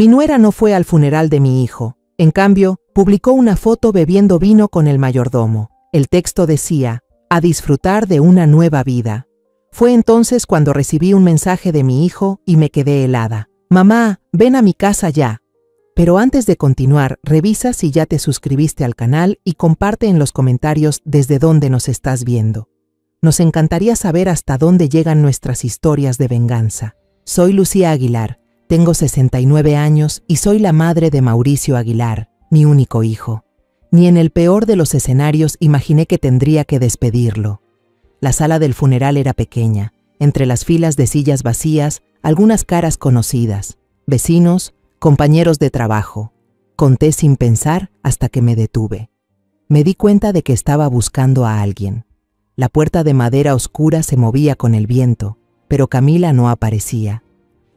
Mi nuera no fue al funeral de mi hijo. En cambio, publicó una foto bebiendo vino con el mayordomo. El texto decía: a disfrutar de una nueva vida. Fue entonces cuando recibí un mensaje de mi hijo y me quedé helada. Mamá, ven a mi casa ya. Pero antes de continuar, revisa si ya te suscribiste al canal y comparte en los comentarios desde dónde nos estás viendo. Nos encantaría saber hasta dónde llegan nuestras historias de venganza. Soy Lucía Aguilar, tengo 69 años y soy la madre de Mauricio Aguilar, mi único hijo. Ni en el peor de los escenarios imaginé que tendría que despedirlo. La sala del funeral era pequeña, entre las filas de sillas vacías, algunas caras conocidas, vecinos, compañeros de trabajo. Conté sin pensar hasta que me detuve. Me di cuenta de que estaba buscando a alguien. La puerta de madera oscura se movía con el viento, pero Camila no aparecía.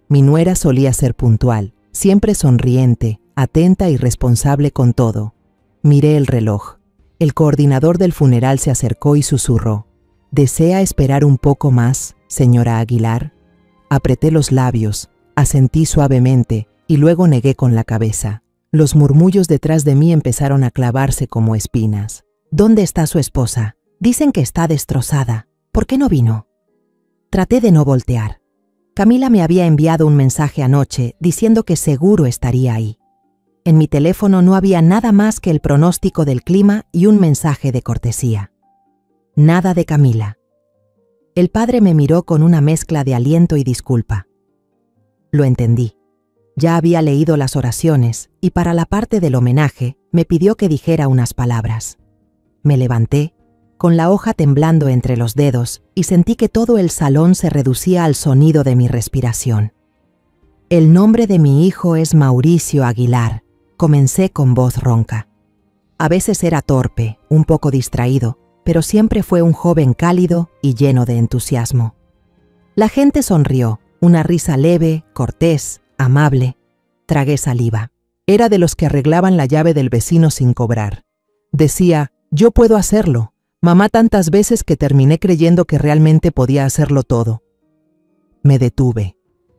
Mi nuera solía ser puntual, siempre sonriente, atenta y responsable con todo. Miré el reloj. El coordinador del funeral se acercó y susurró: ¿desea esperar un poco más, señora Aguilar? Apreté los labios, asentí suavemente y luego negué con la cabeza. Los murmullos detrás de mí empezaron a clavarse como espinas. ¿Dónde está su esposa? Dicen que está destrozada. ¿Por qué no vino? Traté de no voltear. Camila me había enviado un mensaje anoche diciendo que seguro estaría ahí. En mi teléfono no había nada más que el pronóstico del clima y un mensaje de cortesía. Nada de Camila. El padre me miró con una mezcla de aliento y disculpa. Lo entendí. Ya había leído las oraciones y para la parte del homenaje me pidió que dijera unas palabras. Me levanté, con la hoja temblando entre los dedos, y sentí que todo el salón se reducía al sonido de mi respiración. El nombre de mi hijo es Mauricio Aguilar, comencé con voz ronca. A veces era torpe, un poco distraído, pero siempre fue un joven cálido y lleno de entusiasmo. La gente sonrió, una risa leve, cortés, amable. Tragué saliva. Era de los que arreglaban la llave del vecino sin cobrar. Decía: yo puedo hacerlo. Mamá tantas veces que terminé creyendo que realmente podía hacerlo todo. Me detuve.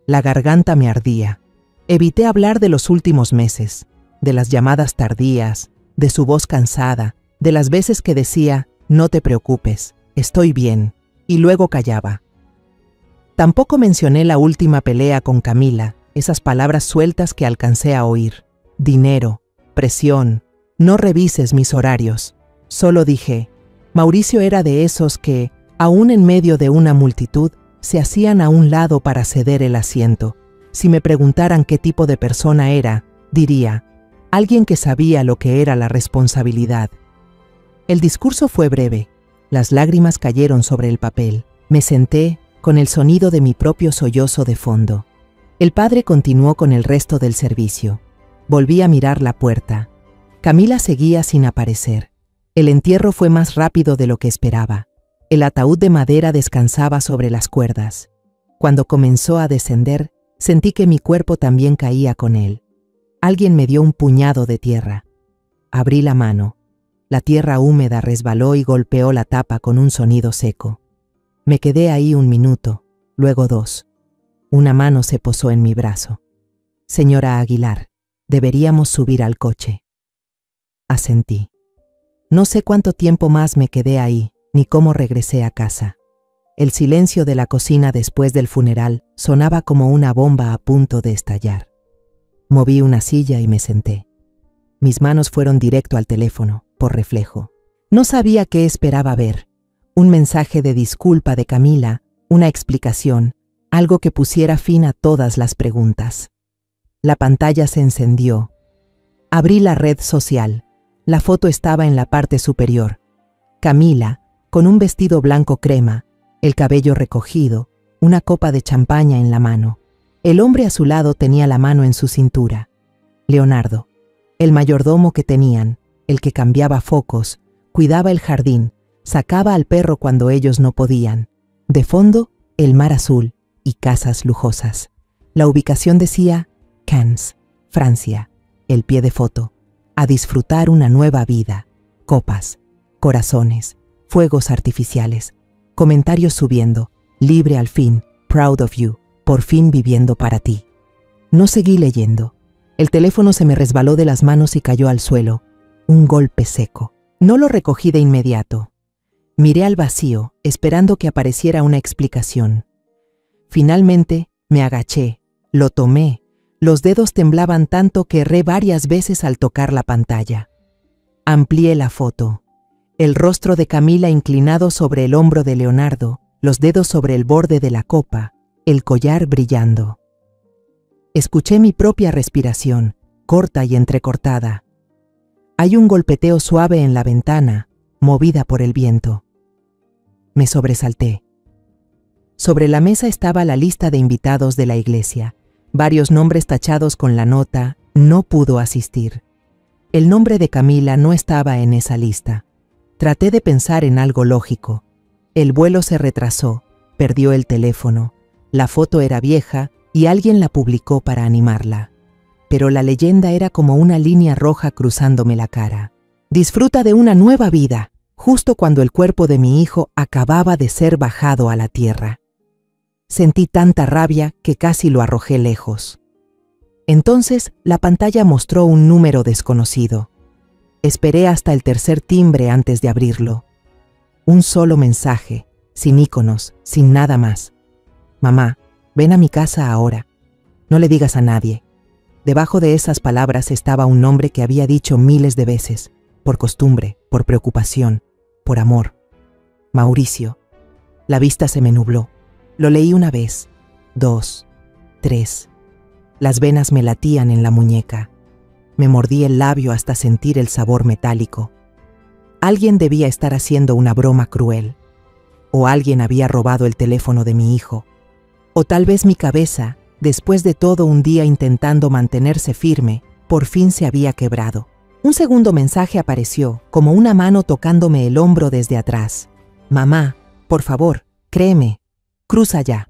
La garganta me ardía. Evité hablar de los últimos meses, de las llamadas tardías, de su voz cansada, de las veces que decía: no te preocupes, estoy bien, y luego callaba. Tampoco mencioné la última pelea con Camila, esas palabras sueltas que alcancé a oír. Dinero, presión, no revises mis horarios. Solo dije: Mauricio era de esos que, aún en medio de una multitud, se hacían a un lado para ceder el asiento. Si me preguntaran qué tipo de persona era, diría: alguien que sabía lo que era la responsabilidad. El discurso fue breve. Las lágrimas cayeron sobre el papel. Me senté, con el sonido de mi propio sollozo de fondo. El padre continuó con el resto del servicio. Volví a mirar la puerta. Camila seguía sin aparecer. El entierro fue más rápido de lo que esperaba. El ataúd de madera descansaba sobre las cuerdas. Cuando comenzó a descender, sentí que mi cuerpo también caía con él. Alguien me dio un puñado de tierra. Abrí la mano. La tierra húmeda resbaló y golpeó la tapa con un sonido seco. Me quedé ahí un minuto, luego 2. Una mano se posó en mi brazo. Señora Aguilar, deberíamos subir al coche. Asentí. No sé cuánto tiempo más me quedé ahí, ni cómo regresé a casa. El silencio de la cocina después del funeral sonaba como una bomba a punto de estallar. Moví una silla y me senté. Mis manos fueron directo al teléfono, por reflejo. No sabía qué esperaba ver. Un mensaje de disculpa de Camila, una explicación, algo que pusiera fin a todas las preguntas. La pantalla se encendió. Abrí la red social. La foto estaba en la parte superior. Camila, con un vestido blanco crema, el cabello recogido, una copa de champaña en la mano. El hombre a su lado tenía la mano en su cintura. Leonardo, el mayordomo que tenían, el que cambiaba focos, cuidaba el jardín, sacaba al perro cuando ellos no podían. De fondo, el mar azul y casas lujosas. La ubicación decía Cannes, Francia. El pie de foto. A disfrutar una nueva vida. Copas, corazones, fuegos artificiales, comentarios subiendo, libre al fin, proud of you, por fin viviendo para ti. No seguí leyendo. El teléfono se me resbaló de las manos y cayó al suelo. Un golpe seco. No lo recogí de inmediato. Miré al vacío, esperando que apareciera una explicación. Finalmente, me agaché, lo tomé. Los dedos temblaban tanto que erré varias veces al tocar la pantalla. Amplié la foto. El rostro de Camila inclinado sobre el hombro de Leonardo, los dedos sobre el borde de la copa, el collar brillando. Escuché mi propia respiración, corta y entrecortada. Hay un golpeteo suave en la ventana, movida por el viento. Me sobresalté. Sobre la mesa estaba la lista de invitados de la iglesia, varios nombres tachados con la nota «No pudo asistir». El nombre de Camila no estaba en esa lista. Traté de pensar en algo lógico. El vuelo se retrasó, perdió el teléfono, la foto era vieja y alguien la publicó para animarla. Pero la leyenda era como una línea roja cruzándome la cara. Disfruta de una nueva vida, justo cuando el cuerpo de mi hijo acababa de ser bajado a la tierra. Sentí tanta rabia que casi lo arrojé lejos. Entonces, la pantalla mostró un número desconocido. Esperé hasta el tercer timbre antes de abrirlo. Un solo mensaje, sin íconos, sin nada más. «Mamá, ven a mi casa ahora. No le digas a nadie». Debajo de esas palabras estaba un nombre que había dicho miles de veces, por costumbre, por preocupación, por amor. Mauricio. La vista se me nubló. Lo leí una vez, 2, 3. Las venas me latían en la muñeca. Me mordí el labio hasta sentir el sabor metálico. Alguien debía estar haciendo una broma cruel. O alguien había robado el teléfono de mi hijo. O tal vez mi cabeza, después de todo un día intentando mantenerse firme, por fin se había quebrado. Un segundo mensaje apareció, como una mano tocándome el hombro desde atrás. «Mamá, por favor, créeme. Cruza ya».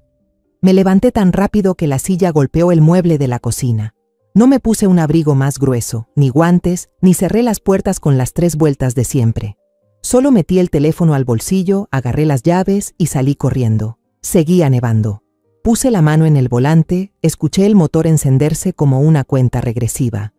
Me levanté tan rápido que la silla golpeó el mueble de la cocina. No me puse un abrigo más grueso, ni guantes, ni cerré las puertas con las 3 vueltas de siempre. Solo metí el teléfono al bolsillo, agarré las llaves y salí corriendo. Seguía nevando. Puse la mano en el volante, escuché el motor encenderse como una cuenta regresiva.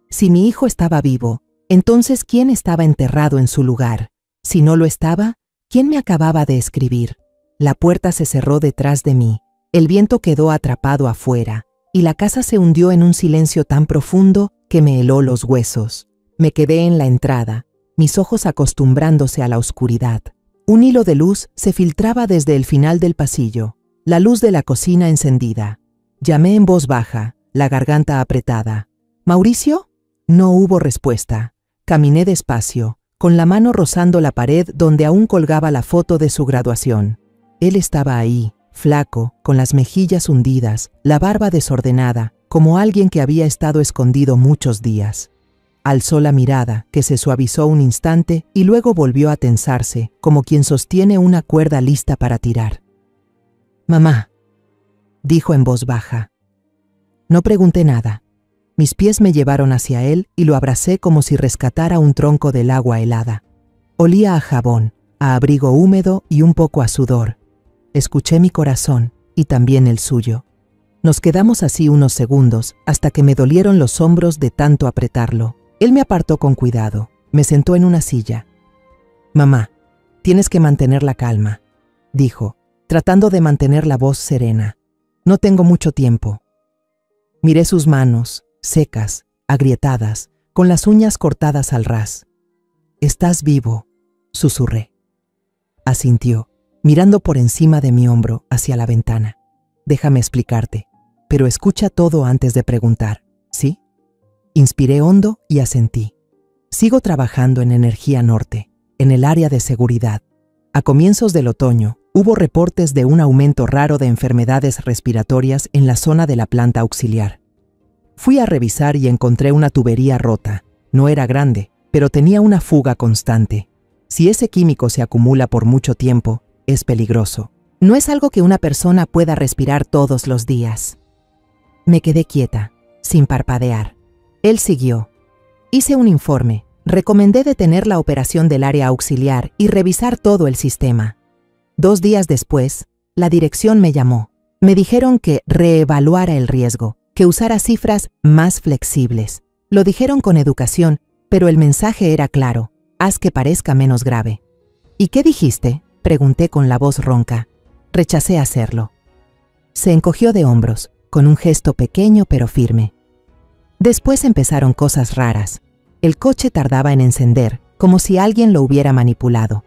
Si mi hijo estaba vivo, entonces ¿quién estaba enterrado en su lugar? Si no lo estaba, ¿quién me acababa de escribir? La puerta se cerró detrás de mí. El viento quedó atrapado afuera, y la casa se hundió en un silencio tan profundo que me heló los huesos. Me quedé en la entrada, mis ojos acostumbrándose a la oscuridad. Un hilo de luz se filtraba desde el final del pasillo, la luz de la cocina encendida. Llamé en voz baja, la garganta apretada. «¿Mauricio?» No hubo respuesta. Caminé despacio, con la mano rozando la pared donde aún colgaba la foto de su graduación. Él estaba ahí, flaco, con las mejillas hundidas, la barba desordenada, como alguien que había estado escondido muchos días. Alzó la mirada, que se suavizó un instante y luego volvió a tensarse, como quien sostiene una cuerda lista para tirar. «Mamá», dijo en voz baja. No pregunté nada. Mis pies me llevaron hacia él y lo abracé como si rescatara un tronco del agua helada. Olía a jabón, a abrigo húmedo y un poco a sudor. Escuché mi corazón y también el suyo. Nos quedamos así unos segundos hasta que me dolieron los hombros de tanto apretarlo. Él me apartó con cuidado, me sentó en una silla. «Mamá, tienes que mantener la calma», dijo, tratando de mantener la voz serena. «No tengo mucho tiempo». Miré sus manos, secas, agrietadas, con las uñas cortadas al ras. «Estás vivo», susurré. Asintió, mirando por encima de mi hombro hacia la ventana. «Déjame explicarte, pero escucha todo antes de preguntar, ¿sí?» Inspiré hondo y asentí. Sigo trabajando en Energía Norte, en el área de seguridad. A comienzos del otoño, hubo reportes de un aumento raro de enfermedades respiratorias en la zona de la planta auxiliar. Fui a revisar y encontré una tubería rota. No era grande, pero tenía una fuga constante. Si ese químico se acumula por mucho tiempo, es peligroso. No es algo que una persona pueda respirar todos los días. Me quedé quieta, sin parpadear. Él siguió. Hice un informe. Recomendé detener la operación del área auxiliar y revisar todo el sistema. 2 días después, la dirección me llamó. Me dijeron que reevaluara el riesgo, que usara cifras más flexibles. Lo dijeron con educación, pero el mensaje era claro: haz que parezca menos grave. ¿Y qué dijiste?, pregunté con la voz ronca. Rechacé hacerlo. Se encogió de hombros, con un gesto pequeño pero firme. Después empezaron cosas raras. El coche tardaba en encender, como si alguien lo hubiera manipulado.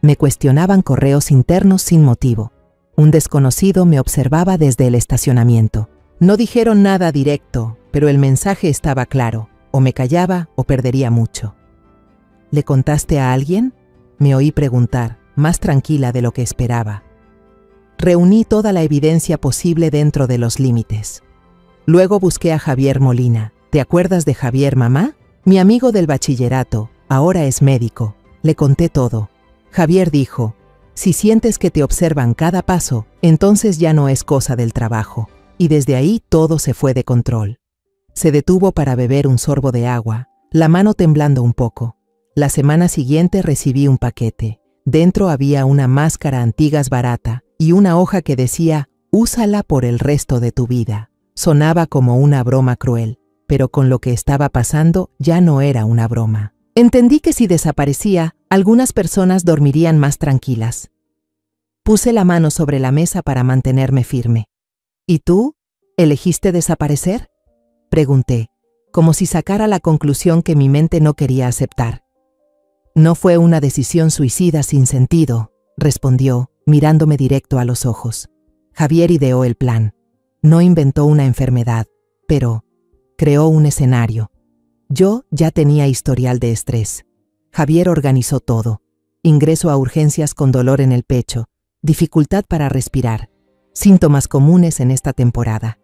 Me cuestionaban correos internos sin motivo. Un desconocido me observaba desde el estacionamiento. No dijeron nada directo, pero el mensaje estaba claro: o me callaba o perdería mucho. ¿Le contaste a alguien?, me oí preguntar, más tranquila de lo que esperaba. Reuní toda la evidencia posible dentro de los límites. Luego busqué a Javier Molina. ¿Te acuerdas de Javier, mamá? Mi amigo del bachillerato, ahora es médico. Le conté todo. Javier dijo: si sientes que te observan cada paso, entonces ya no es cosa del trabajo. Y desde ahí todo se fue de control. Se detuvo para beber un sorbo de agua, la mano temblando un poco. La semana siguiente recibí un paquete. Dentro había una máscara Antigas barata y una hoja que decía: úsala por el resto de tu vida. Sonaba como una broma cruel, pero con lo que estaba pasando ya no era una broma. Entendí que si desaparecía, algunas personas dormirían más tranquilas. Puse la mano sobre la mesa para mantenerme firme. ¿Y tú? ¿Elegiste desaparecer?, pregunté, como si sacara la conclusión que mi mente no quería aceptar. No fue una decisión suicida sin sentido, respondió, mirándome directo a los ojos. Javier ideó el plan. No inventó una enfermedad, pero creó un escenario. Yo ya tenía historial de estrés. Javier organizó todo. Ingreso a urgencias con dolor en el pecho, dificultad para respirar, síntomas comunes en esta temporada.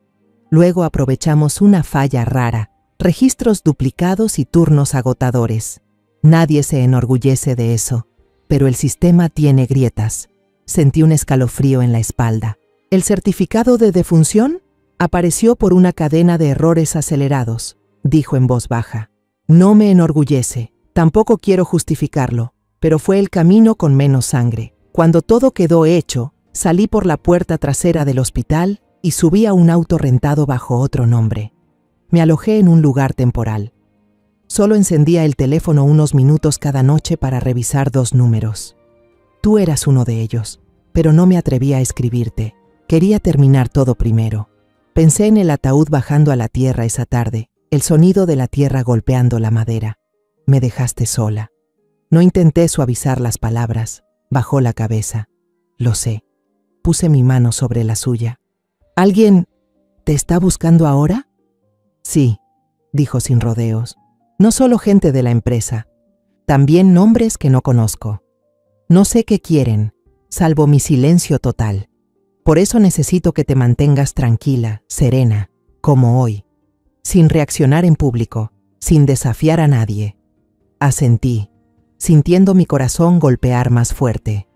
Luego aprovechamos una falla rara, registros duplicados y turnos agotadores. Nadie se enorgullece de eso, pero el sistema tiene grietas. Sentí un escalofrío en la espalda. El certificado de defunción apareció por una cadena de errores acelerados, dijo en voz baja. No me enorgullece, tampoco quiero justificarlo, pero fue el camino con menos sangre. Cuando todo quedó hecho, salí por la puerta trasera del hospital y subí a un auto rentado bajo otro nombre. Me alojé en un lugar temporal. Solo encendía el teléfono unos minutos cada noche para revisar 2 números. Tú eras uno de ellos, pero no me atreví a escribirte. Quería terminar todo primero. Pensé en el ataúd bajando a la tierra esa tarde, el sonido de la tierra golpeando la madera. Me dejaste sola. No intenté suavizar las palabras. Bajó la cabeza. Lo sé. Puse mi mano sobre la suya. ¿Alguien te está buscando ahora? Sí, dijo sin rodeos. No solo gente de la empresa, también nombres que no conozco. No sé qué quieren, salvo mi silencio total. Por eso necesito que te mantengas tranquila, serena, como hoy, sin reaccionar en público, sin desafiar a nadie. Asentí, sintiendo mi corazón golpear más fuerte.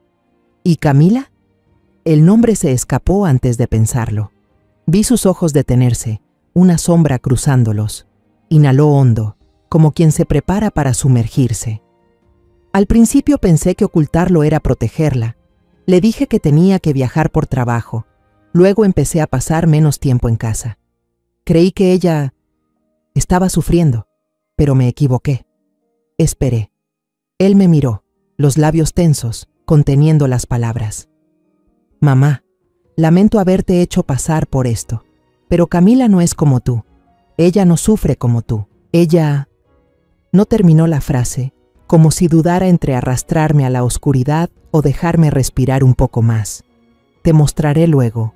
¿Y Camila? El nombre se escapó antes de pensarlo. Vi sus ojos detenerse, una sombra cruzándolos. Inhaló hondo, como quien se prepara para sumergirse. Al principio pensé que ocultarlo era protegerla. Le dije que tenía que viajar por trabajo. Luego empecé a pasar menos tiempo en casa. Creí que ella estaba sufriendo, pero me equivoqué. Esperé. Él me miró, los labios tensos, conteniendo las palabras. Mamá, lamento haberte hecho pasar por esto, pero Camila no es como tú. Ella no sufre como tú. Ella... No terminó la frase, como si dudara entre arrastrarme a la oscuridad o dejarme respirar un poco más. Te mostraré luego.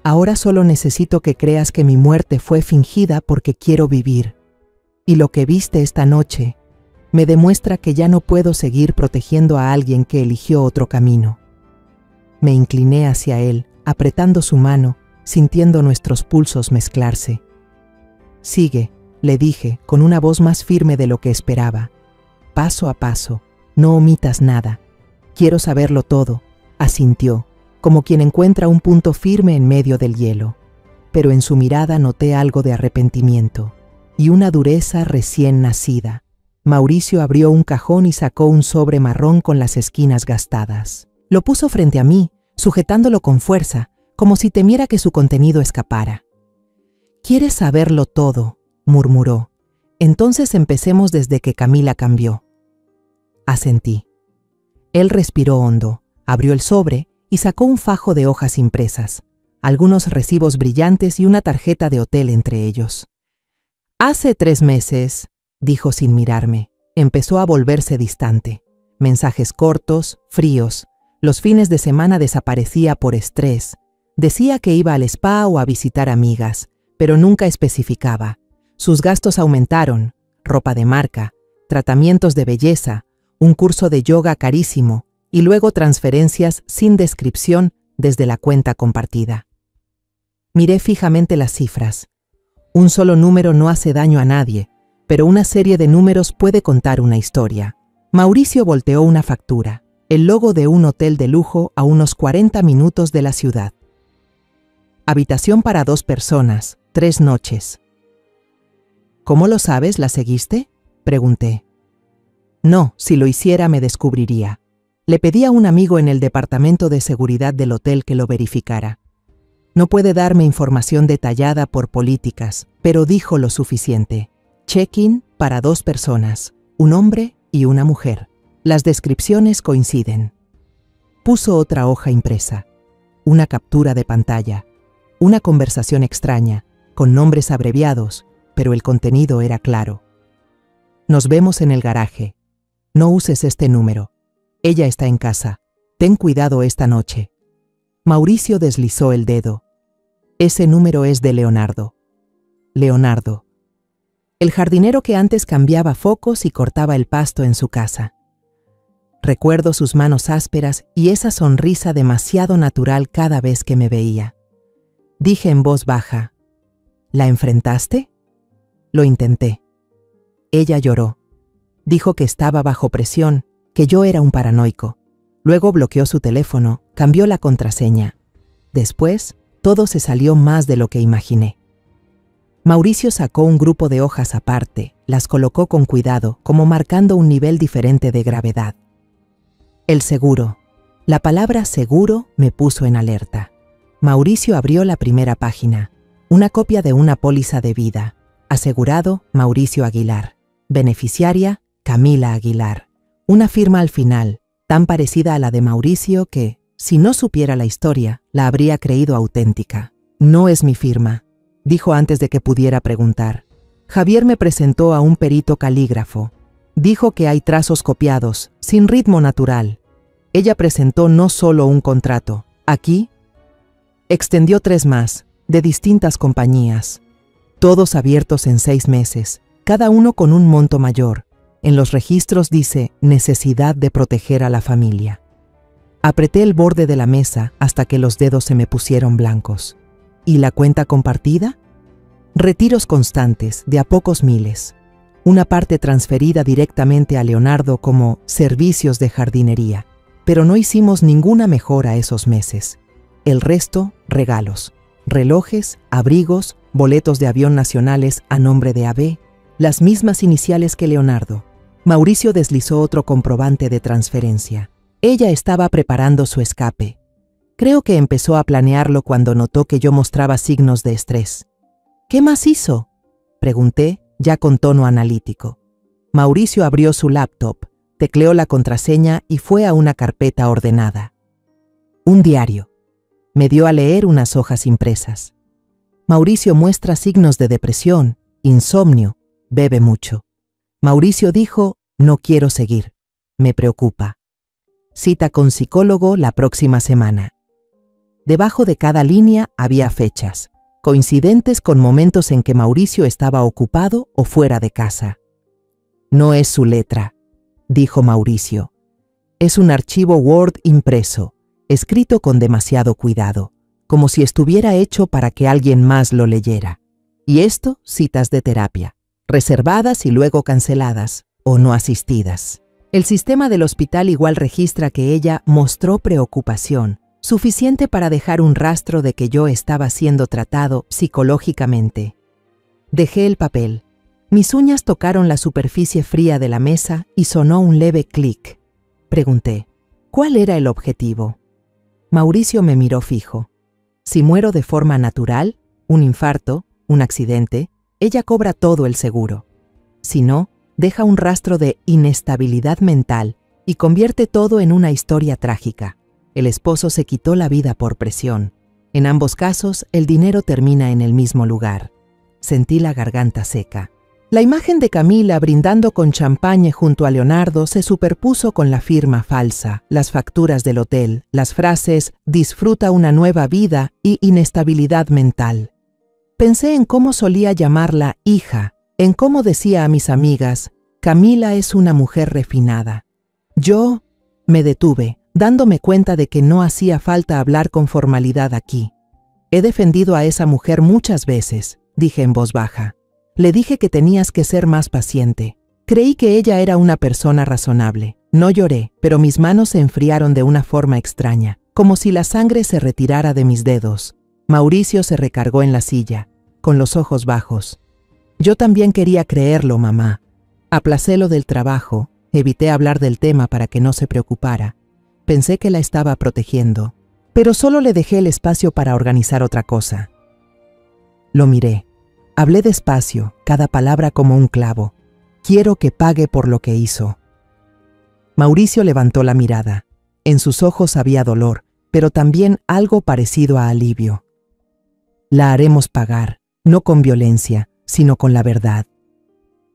Ahora solo necesito que creas que mi muerte fue fingida porque quiero vivir. Y lo que viste esta noche me demuestra que ya no puedo seguir protegiendo a alguien que eligió otro camino. Me incliné hacia él, apretando su mano, sintiendo nuestros pulsos mezclarse. Sigue, le dije, con una voz más firme de lo que esperaba. Paso a paso, no omitas nada. Quiero saberlo todo, asintió, como quien encuentra un punto firme en medio del hielo. Pero en su mirada noté algo de arrepentimiento y una dureza recién nacida. Mauricio abrió un cajón y sacó un sobre marrón con las esquinas gastadas. Lo puso frente a mí, sujetándolo con fuerza, como si temiera que su contenido escapara. «Quieres saberlo todo», murmuró. «Entonces empecemos desde que Camila cambió». Asentí. Él respiró hondo, abrió el sobre y sacó un fajo de hojas impresas, algunos recibos brillantes y una tarjeta de hotel entre ellos. «Hace 3 meses», dijo sin mirarme. Empezó a volverse distante. Mensajes cortos, fríos. Los fines de semana desaparecía por estrés. Decía que iba al spa o a visitar amigas, pero nunca especificaba. Sus gastos aumentaron: ropa de marca, tratamientos de belleza, un curso de yoga carísimo y luego transferencias sin descripción desde la cuenta compartida. Miré fijamente las cifras. Un solo número no hace daño a nadie, pero una serie de números puede contar una historia. Mauricio volteó una factura, el logo de un hotel de lujo a unos 40 minutos de la ciudad. Habitación para 2 personas, 3 noches. ¿Cómo lo sabes? ¿La seguiste?, pregunté. No, si lo hiciera me descubriría. Le pedí a un amigo en el departamento de seguridad del hotel que lo verificara. No puede darme información detallada por políticas, pero dijo lo suficiente. Check-in para 2 personas, un hombre y una mujer. Las descripciones coinciden. Puso otra hoja impresa, una captura de pantalla, una conversación extraña, con nombres abreviados, pero el contenido era claro. Nos vemos en el garaje. No uses este número. Ella está en casa. Ten cuidado esta noche. Mauricio deslizó el dedo. Ese número es de Leonardo. Leonardo. El jardinero que antes cambiaba focos y cortaba el pasto en su casa. Recuerdo sus manos ásperas y esa sonrisa demasiado natural cada vez que me veía. Dije en voz baja: ¿La enfrentaste? Lo intenté. Ella lloró. Dijo que estaba bajo presión, que yo era un paranoico. Luego bloqueó su teléfono, cambió la contraseña. Después, todo se salió más de lo que imaginé. Mauricio sacó un grupo de hojas aparte, las colocó con cuidado, como marcando un nivel diferente de gravedad. El seguro. La palabra seguro me puso en alerta. Mauricio abrió la primera página, una copia de una póliza de vida. Asegurado, Mauricio Aguilar. Beneficiaria, Camila Aguilar. Una firma al final, tan parecida a la de Mauricio que, si no supiera la historia, la habría creído auténtica. No es mi firma, dijo antes de que pudiera preguntar. Javier me presentó a un perito calígrafo. Dijo que hay trazos copiados, sin ritmo natural. Ella presentó no solo un contrato. Aquí, extendió 3 más, de distintas compañías. Todos abiertos en 6 meses, cada uno con un monto mayor. En los registros dice necesidad de proteger a la familia. Apreté el borde de la mesa hasta que los dedos se me pusieron blancos. ¿Y la cuenta compartida? Retiros constantes, de a pocos miles. Una parte transferida directamente a Leonardo como servicios de jardinería. Pero no hicimos ninguna mejora esos meses. El resto, regalos. Relojes, abrigos, boletos de avión nacionales a nombre de AB, las mismas iniciales que Leonardo. Mauricio deslizó otro comprobante de transferencia. Ella estaba preparando su escape. Creo que empezó a planearlo cuando notó que yo mostraba signos de estrés. ¿Qué más hizo?, pregunté, ya con tono analítico. Mauricio abrió su laptop, tecleó la contraseña y fue a una carpeta ordenada. Un diario. Me dio a leer unas hojas impresas. Mauricio muestra signos de depresión, insomnio, bebe mucho. Mauricio dijo: no quiero seguir. Me preocupa. Cita con psicólogo la próxima semana. Debajo de cada línea había fechas, coincidentes con momentos en que Mauricio estaba ocupado o fuera de casa. No es su letra, dijo Mauricio. Es un archivo Word impreso, escrito con demasiado cuidado, como si estuviera hecho para que alguien más lo leyera. Y esto, citas de terapia, reservadas y luego canceladas, o no asistidas. El sistema del hospital igual registra que ella mostró preocupación, suficiente para dejar un rastro de que yo estaba siendo tratado psicológicamente. Dejé el papel. Mis uñas tocaron la superficie fría de la mesa y sonó un leve clic. Pregunté: ¿cuál era el objetivo? Mauricio me miró fijo. Si muero de forma natural, un infarto, un accidente, ella cobra todo el seguro. Si no, deja un rastro de inestabilidad mental y convierte todo en una historia trágica. El esposo se quitó la vida por presión. En ambos casos, el dinero termina en el mismo lugar. Sentí la garganta seca. La imagen de Camila brindando con champagne junto a Leonardo se superpuso con la firma falsa, las facturas del hotel, las frases «disfruta una nueva vida» y «inestabilidad mental». Pensé en cómo solía llamarla hija, en cómo decía a mis amigas «Camila es una mujer refinada». Yo me detuve, dándome cuenta de que no hacía falta hablar con formalidad aquí. He defendido a esa mujer muchas veces, dije en voz baja. Le dije que tenías que ser más paciente. Creí que ella era una persona razonable. No lloré, pero mis manos se enfriaron de una forma extraña, como si la sangre se retirara de mis dedos. Mauricio se recargó en la silla, con los ojos bajos. Yo también quería creerlo, mamá. Aplacé lo del trabajo, evité hablar del tema para que no se preocupara. Pensé que la estaba protegiendo, pero solo le dejé el espacio para organizar otra cosa. Lo miré. Hablé despacio, cada palabra como un clavo. Quiero que pague por lo que hizo. Mauricio levantó la mirada. En sus ojos había dolor, pero también algo parecido a alivio. La haremos pagar, no con violencia, sino con la verdad.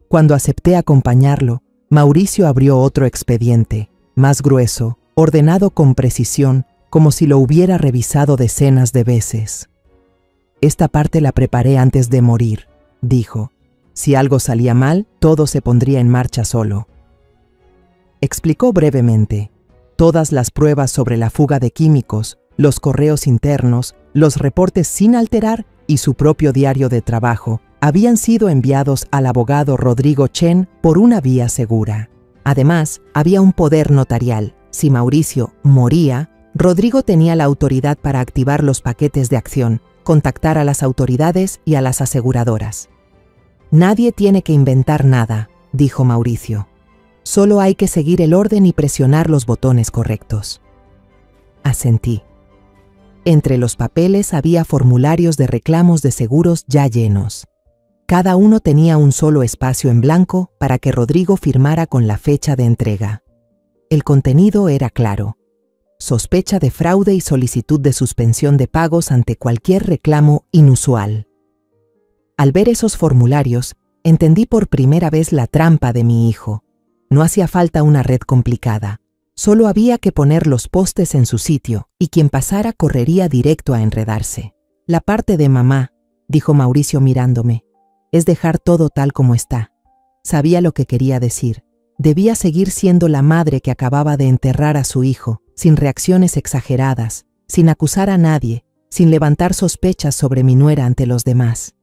Cuando acepté acompañarlo, Mauricio abrió otro expediente, más grueso, ordenado con precisión, como si lo hubiera revisado decenas de veces. Esta parte la preparé antes de morir, dijo. Si algo salía mal, todo se pondría en marcha solo. Explicó brevemente. Todas las pruebas sobre la fuga de químicos, los correos internos, los reportes sin alterar y su propio diario de trabajo habían sido enviados al abogado Rodrigo Chen por una vía segura. Además, había un poder notarial. Si Mauricio moría, Rodrigo tenía la autoridad para activar los paquetes de acción, contactar a las autoridades y a las aseguradoras. Nadie tiene que inventar nada, dijo Mauricio. Solo hay que seguir el orden y presionar los botones correctos. Asentí. Entre los papeles había formularios de reclamos de seguros ya llenos. Cada uno tenía un solo espacio en blanco para que Rodrigo firmara con la fecha de entrega. El contenido era claro. Sospecha de fraude y solicitud de suspensión de pagos ante cualquier reclamo inusual. Al ver esos formularios, entendí por primera vez la trampa de mi hijo. No hacía falta una red complicada. Solo había que poner los postes en su sitio y quien pasara correría directo a enredarse. La parte de mamá, dijo Mauricio mirándome, es dejar todo tal como está. Sabía lo que quería decir. Debía seguir siendo la madre que acababa de enterrar a su hijo, sin reacciones exageradas, sin acusar a nadie, sin levantar sospechas sobre mi nuera ante los demás.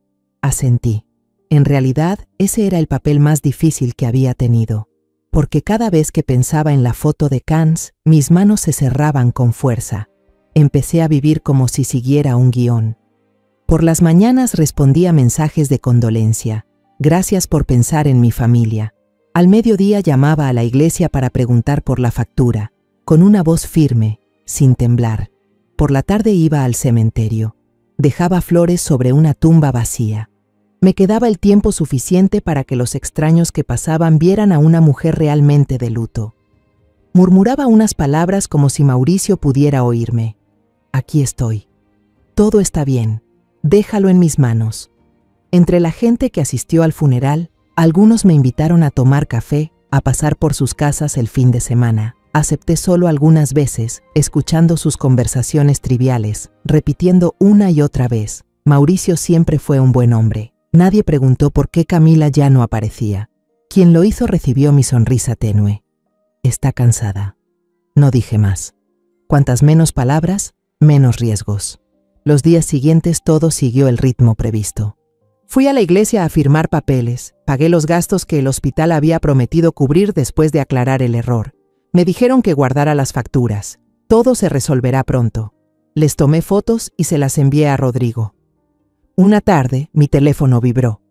Asentí. En realidad, ese era el papel más difícil que había tenido, porque cada vez que pensaba en la foto de Cannes, mis manos se cerraban con fuerza. Empecé a vivir como si siguiera un guión. Por las mañanas respondía mensajes de condolencia. Gracias por pensar en mi familia. Al mediodía llamaba a la iglesia para preguntar por la factura, con una voz firme, sin temblar. Por la tarde iba al cementerio. Dejaba flores sobre una tumba vacía. Me quedaba el tiempo suficiente para que los extraños que pasaban vieran a una mujer realmente de luto. Murmuraba unas palabras como si Mauricio pudiera oírme. Aquí estoy. Todo está bien. Déjalo en mis manos. Entre la gente que asistió al funeral, algunos me invitaron a tomar café, a pasar por sus casas el fin de semana. Acepté solo algunas veces, escuchando sus conversaciones triviales, repitiendo una y otra vez. Mauricio siempre fue un buen hombre. Nadie preguntó por qué Camila ya no aparecía. Quien lo hizo recibió mi sonrisa tenue. Está cansada. No dije más. Cuantas menos palabras, menos riesgos. Los días siguientes todo siguió el ritmo previsto. Fui a la iglesia a firmar papeles, pagué los gastos que el hospital había prometido cubrir después de aclarar el error. Me dijeron que guardara las facturas. Todo se resolverá pronto. Les tomé fotos y se las envié a Rodrigo. Una tarde, mi teléfono vibró.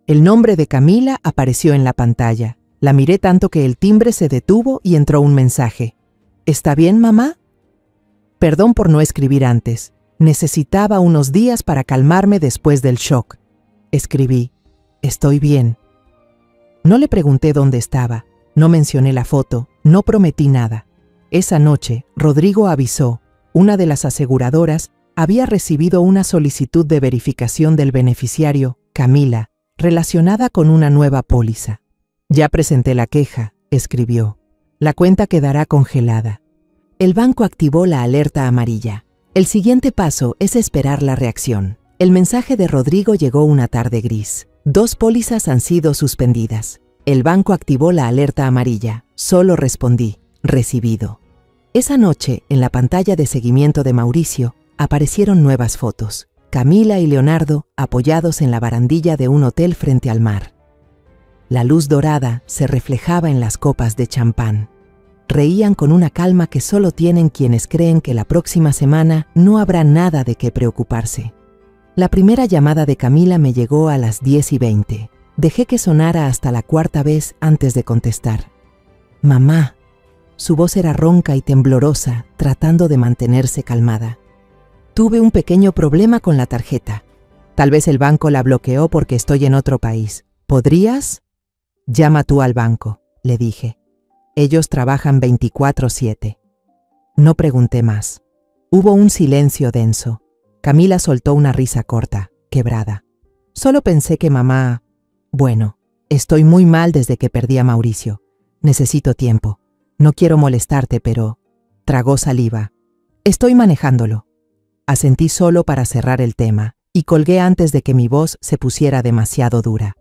El nombre de Camila apareció en la pantalla. La miré tanto que el timbre se detuvo y entró un mensaje. ¿Está bien, mamá? Perdón por no escribir antes. Necesitaba unos días para calmarme después del shock. Escribí, estoy bien. No le pregunté dónde estaba, no mencioné la foto, no prometí nada. Esa noche, Rodrigo avisó, una de las aseguradoras había recibido una solicitud de verificación del beneficiario, Camila, relacionada con una nueva póliza. Ya presenté la queja, escribió. La cuenta quedará congelada. El banco activó la alerta amarilla. El siguiente paso es esperar la reacción. El mensaje de Rodrigo llegó una tarde gris. 2 pólizas han sido suspendidas. El banco activó la alerta amarilla. Solo respondí, recibido. Esa noche, en la pantalla de seguimiento de Mauricio, aparecieron nuevas fotos. Camila y Leonardo apoyados en la barandilla de un hotel frente al mar. La luz dorada se reflejaba en las copas de champán. Reían con una calma que solo tienen quienes creen que la próxima semana no habrá nada de qué preocuparse. La primera llamada de Camila me llegó a las 10:20. Dejé que sonara hasta la 4ª vez antes de contestar. Mamá. Su voz era ronca y temblorosa, tratando de mantenerse calmada. Tuve un pequeño problema con la tarjeta. Tal vez el banco la bloqueó porque estoy en otro país. ¿Podrías? Llama tú al banco, le dije. Ellos trabajan 24/7. No pregunté más. Hubo un silencio denso. Camila soltó una risa corta, quebrada. Solo pensé que mamá... Bueno, estoy muy mal desde que perdí a Mauricio. Necesito tiempo. No quiero molestarte, pero... Tragó saliva. Estoy manejándolo. Asentí solo para cerrar el tema y colgué antes de que mi voz se pusiera demasiado dura.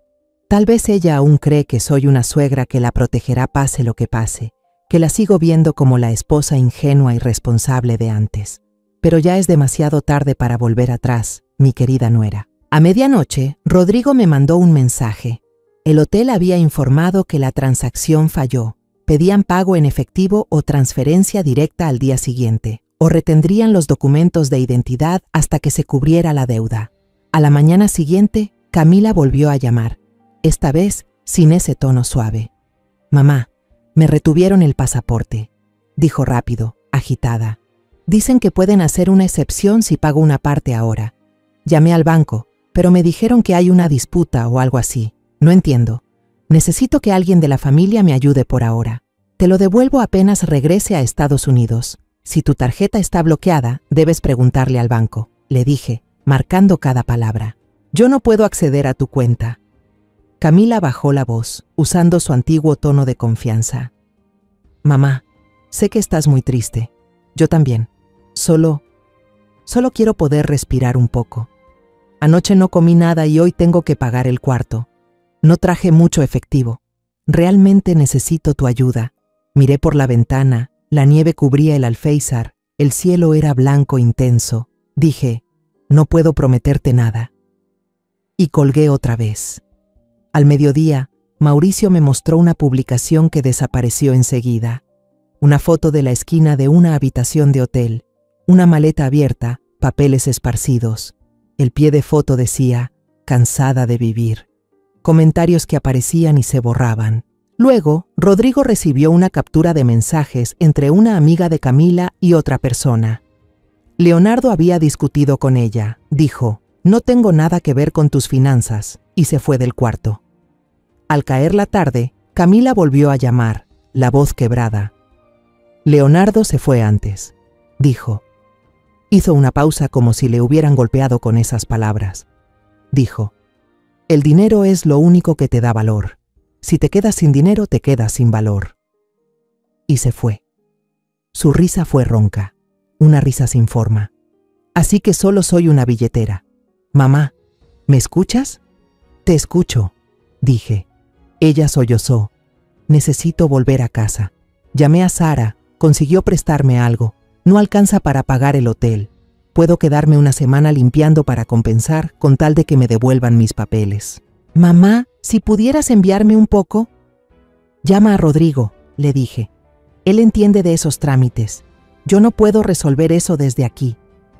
Tal vez ella aún cree que soy una suegra que la protegerá pase lo que pase, que la sigo viendo como la esposa ingenua y responsable de antes. Pero ya es demasiado tarde para volver atrás, mi querida nuera. A medianoche, Rodrigo me mandó un mensaje. El hotel había informado que la transacción falló. Pedían pago en efectivo o transferencia directa al día siguiente, o retendrían los documentos de identidad hasta que se cubriera la deuda. A la mañana siguiente, Camila volvió a llamar, esta vez sin ese tono suave. Mamá, me retuvieron el pasaporte, dijo rápido, agitada. Dicen que pueden hacer una excepción si pago una parte ahora. Llamé al banco, pero me dijeron que hay una disputa o algo así. No entiendo. Necesito que alguien de la familia me ayude por ahora. Te lo devuelvo apenas regrese a Estados Unidos. Si tu tarjeta está bloqueada, debes preguntarle al banco, le dije, marcando cada palabra. Yo no puedo acceder a tu cuenta. Camila bajó la voz, usando su antiguo tono de confianza. Mamá, sé que estás muy triste. Yo también. Solo quiero poder respirar un poco. Anoche no comí nada y hoy tengo que pagar el cuarto. No traje mucho efectivo. Realmente necesito tu ayuda. Miré por la ventana, la nieve cubría el alféizar, el cielo era blanco intenso. Dije, no puedo prometerte nada. Y colgué otra vez. Al mediodía, Mauricio me mostró una publicación que desapareció enseguida. Una foto de la esquina de una habitación de hotel, una maleta abierta, papeles esparcidos. El pie de foto decía, cansada de vivir. Comentarios que aparecían y se borraban. Luego, Rodrigo recibió una captura de mensajes entre una amiga de Camila y otra persona. Leonardo había discutido con ella. Dijo, no tengo nada que ver con tus finanzas, y se fue del cuarto. Al caer la tarde, Camila volvió a llamar, la voz quebrada. Leonardo se fue antes, dijo. Hizo una pausa como si le hubieran golpeado con esas palabras. Dijo, el dinero es lo único que te da valor. Si te quedas sin dinero, te quedas sin valor. Y se fue. Su risa fue ronca, una risa sin forma. Así que solo soy una billetera. Mamá, ¿me escuchas? Te escucho, dije. Ella sollozó. Necesito volver a casa. Llamé a Sara, consiguió prestarme algo. No alcanza para pagar el hotel. Puedo quedarme una semana limpiando para compensar con tal de que me devuelvan mis papeles. Mamá, si pudieras enviarme un poco. Llama a Rodrigo, le dije. Él entiende de esos trámites. Yo no puedo resolver eso desde aquí.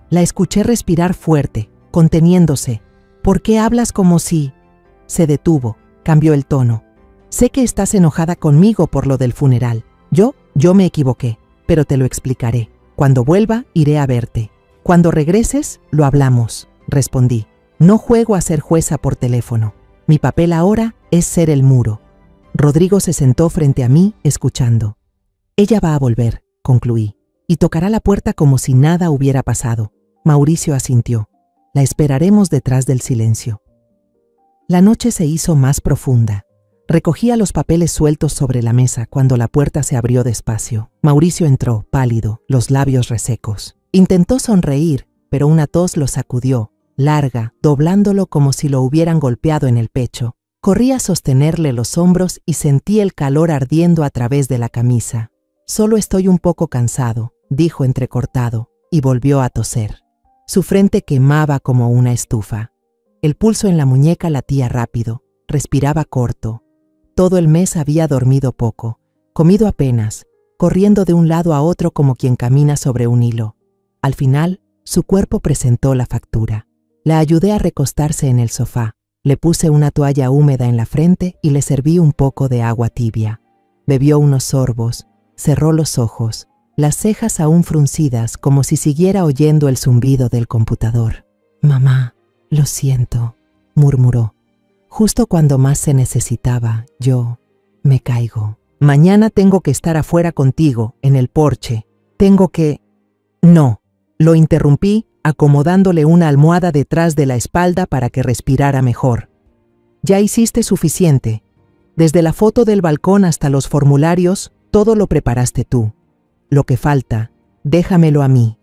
La escuché respirar fuerte, conteniéndose. ¿Por qué hablas como si...? Se detuvo, cambió el tono. Sé que estás enojada conmigo por lo del funeral. Yo me equivoqué, pero te lo explicaré. Cuando vuelva, iré a verte. Cuando regreses, lo hablamos, respondí. No juego a ser jueza por teléfono. Mi papel ahora es ser el muro. Rodrigo se sentó frente a mí, escuchando. Ella va a volver, concluí, y tocará la puerta como si nada hubiera pasado. Mauricio asintió. La esperaremos detrás del silencio. La noche se hizo más profunda. Recogía los papeles sueltos sobre la mesa cuando la puerta se abrió despacio. Mauricio entró, pálido, los labios resecos. Intentó sonreír, pero una tos lo sacudió, larga, doblándolo como si lo hubieran golpeado en el pecho. Corrí a sostenerle los hombros y sentí el calor ardiendo a través de la camisa. «Solo estoy un poco cansado», dijo entrecortado, y volvió a toser. Su frente quemaba como una estufa. El pulso en la muñeca latía rápido, respiraba corto. Todo el mes había dormido poco, comido apenas, corriendo de un lado a otro como quien camina sobre un hilo. Al final, su cuerpo presentó la factura. La ayudé a recostarse en el sofá, le puse una toalla húmeda en la frente y le serví un poco de agua tibia. Bebió unos sorbos, cerró los ojos, las cejas aún fruncidas como si siguiera oyendo el zumbido del computador. «Mamá, lo siento», murmuró. «Justo cuando más se necesitaba, yo me caigo. Mañana tengo que estar afuera contigo, en el porche. Tengo que...» «No», lo interrumpí, acomodándole una almohada detrás de la espalda para que respirara mejor. «Ya hiciste suficiente. Desde la foto del balcón hasta los formularios, todo lo preparaste tú. Lo que falta, déjamelo a mí».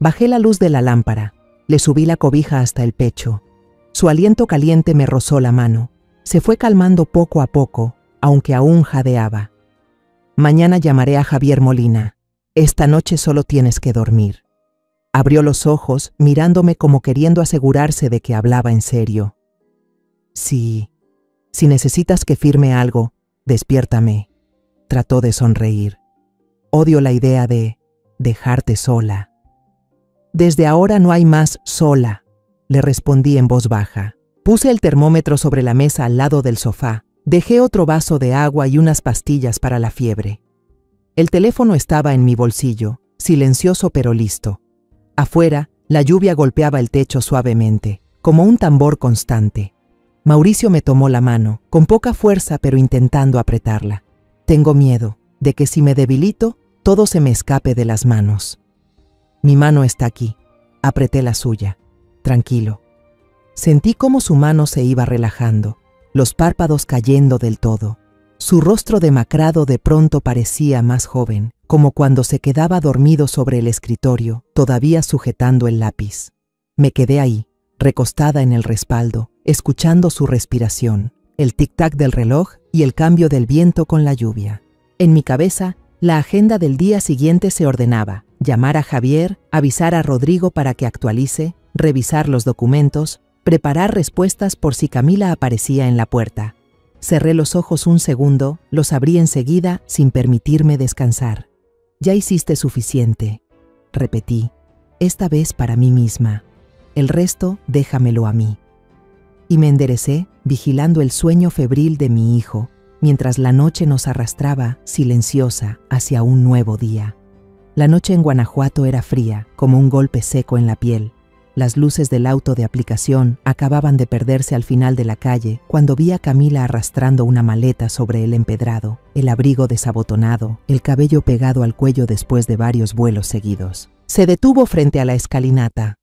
Bajé la luz de la lámpara, le subí la cobija hasta el pecho. Su aliento caliente me rozó la mano. Se fue calmando poco a poco, aunque aún jadeaba. «Mañana llamaré a Javier Molina. Esta noche solo tienes que dormir». Abrió los ojos, mirándome como queriendo asegurarse de que hablaba en serio. Si necesitas que firme algo, despiértame. Trató de sonreír. Odio la idea de dejarte sola. «Desde ahora no hay más sola», le respondí en voz baja. Puse el termómetro sobre la mesa al lado del sofá. Dejé otro vaso de agua y unas pastillas para la fiebre. El teléfono estaba en mi bolsillo, silencioso pero listo. Afuera, la lluvia golpeaba el techo suavemente, como un tambor constante. Mauricio me tomó la mano, con poca fuerza pero intentando apretarla. «Tengo miedo de que si me debilito, todo se me escape de las manos». «Mi mano está aquí». Apreté la suya. «Tranquilo». Sentí cómo su mano se iba relajando, los párpados cayendo del todo. Su rostro demacrado de pronto parecía más joven, como cuando se quedaba dormido sobre el escritorio, todavía sujetando el lápiz. Me quedé ahí, recostada en el respaldo, escuchando su respiración, el tic-tac del reloj y el cambio del viento con la lluvia. En mi cabeza, la agenda del día siguiente se ordenaba: llamar a Javier, avisar a Rodrigo para que actualice, revisar los documentos, preparar respuestas por si Camila aparecía en la puerta. Cerré los ojos un segundo, los abrí enseguida sin permitirme descansar. «Ya hiciste suficiente», repetí, esta vez para mí misma. «El resto déjamelo a mí». Y me enderecé, vigilando el sueño febril de mi hijo, mientras la noche nos arrastraba, silenciosa, hacia un nuevo día. La noche en Guanajuato era fría, como un golpe seco en la piel. Las luces del auto de aplicación acababan de perderse al final de la calle cuando vi a Camila arrastrando una maleta sobre el empedrado, el abrigo desabotonado, el cabello pegado al cuello después de varios vuelos seguidos. Se detuvo frente a la escalinata.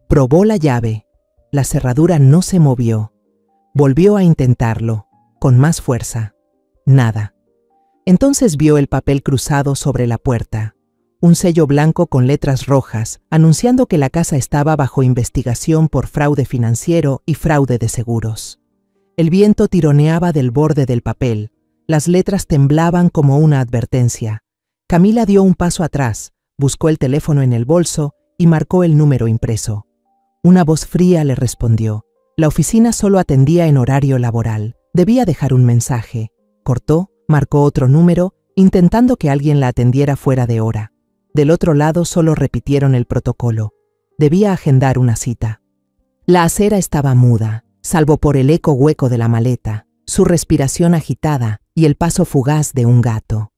Probó la llave. La cerradura no se movió. Volvió a intentarlo, con más fuerza. Nada. Entonces vio el papel cruzado sobre la puerta. Un sello blanco con letras rojas, anunciando que la casa estaba bajo investigación por fraude financiero y fraude de seguros. El viento tironeaba del borde del papel. Las letras temblaban como una advertencia. Camila dio un paso atrás, buscó el teléfono en el bolso y marcó el número impreso. Una voz fría le respondió. La oficina solo atendía en horario laboral. Debía dejar un mensaje. Cortó, marcó otro número, intentando que alguien la atendiera fuera de hora. Del otro lado solo repitieron el protocolo. Debía agendar una cita. La acera estaba muda, salvo por el eco hueco de la maleta, su respiración agitada y el paso fugaz de un gato.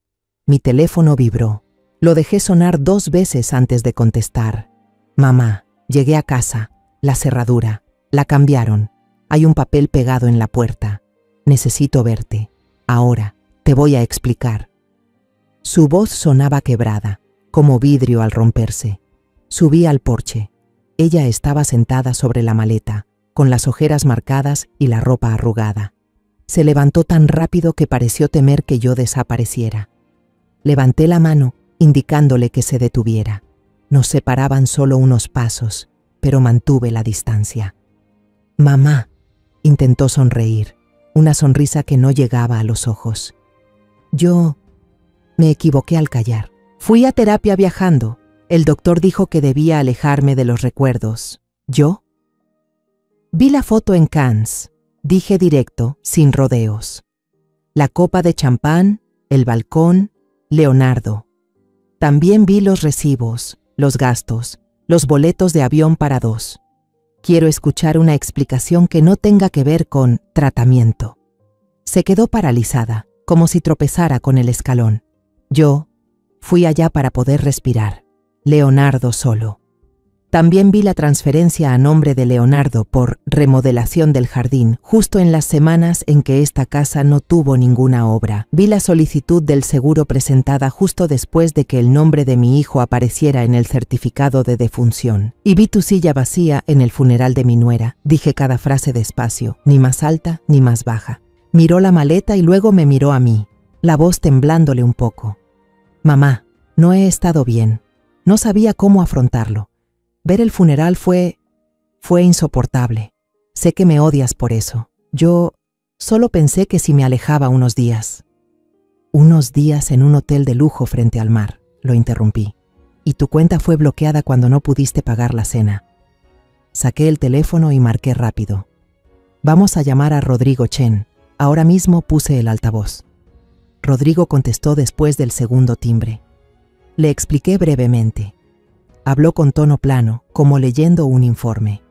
Mi teléfono vibró. Lo dejé sonar 2 veces antes de contestar. «Mamá, llegué a casa. La cerradura». La cambiaron. Hay un papel pegado en la puerta. Necesito verte. Ahora, te voy a explicar. Su voz sonaba quebrada, como vidrio al romperse. Subí al porche. Ella estaba sentada sobre la maleta, con las ojeras marcadas y la ropa arrugada. Se levantó tan rápido que pareció temer que yo desapareciera. Levanté la mano, indicándole que se detuviera. Nos separaban solo unos pasos, pero mantuve la distancia. «Mamá», intentó sonreír, una sonrisa que no llegaba a los ojos. Yo me equivoqué al callar. Fui a terapia viajando. El doctor dijo que debía alejarme de los recuerdos. ¿Yo? Vi la foto en Cannes, dije directo, sin rodeos. La copa de champán, el balcón, Leonardo. También vi los recibos, los gastos, los boletos de avión para 2. Quiero escuchar una explicación que no tenga que ver con tratamiento. Se quedó paralizada, como si tropezara con el escalón. Yo fui allá para poder respirar. Leonardo solo. También vi la transferencia a nombre de Leonardo por remodelación del jardín, justo en las semanas en que esta casa no tuvo ninguna obra. Vi la solicitud del seguro presentada justo después de que el nombre de mi hijo apareciera en el certificado de defunción. Y vi tu silla vacía en el funeral de mi nuera. Dije cada frase despacio, ni más alta ni más baja. Miró la maleta y luego me miró a mí, la voz temblándole un poco. Mamá, no he estado bien. No sabía cómo afrontarlo. Ver el funeral fue insoportable. Sé que me odias por eso. Yo solo pensé que si me alejaba unos días. Unos días en un hotel de lujo frente al mar, lo interrumpí. Y tu cuenta fue bloqueada cuando no pudiste pagar la cena. Saqué el teléfono y marqué rápido. Vamos a llamar a Rodrigo Chen. Ahora mismo puse el altavoz. Rodrigo contestó después del segundo timbre. Le expliqué brevemente. Habló con tono plano, como leyendo un informe.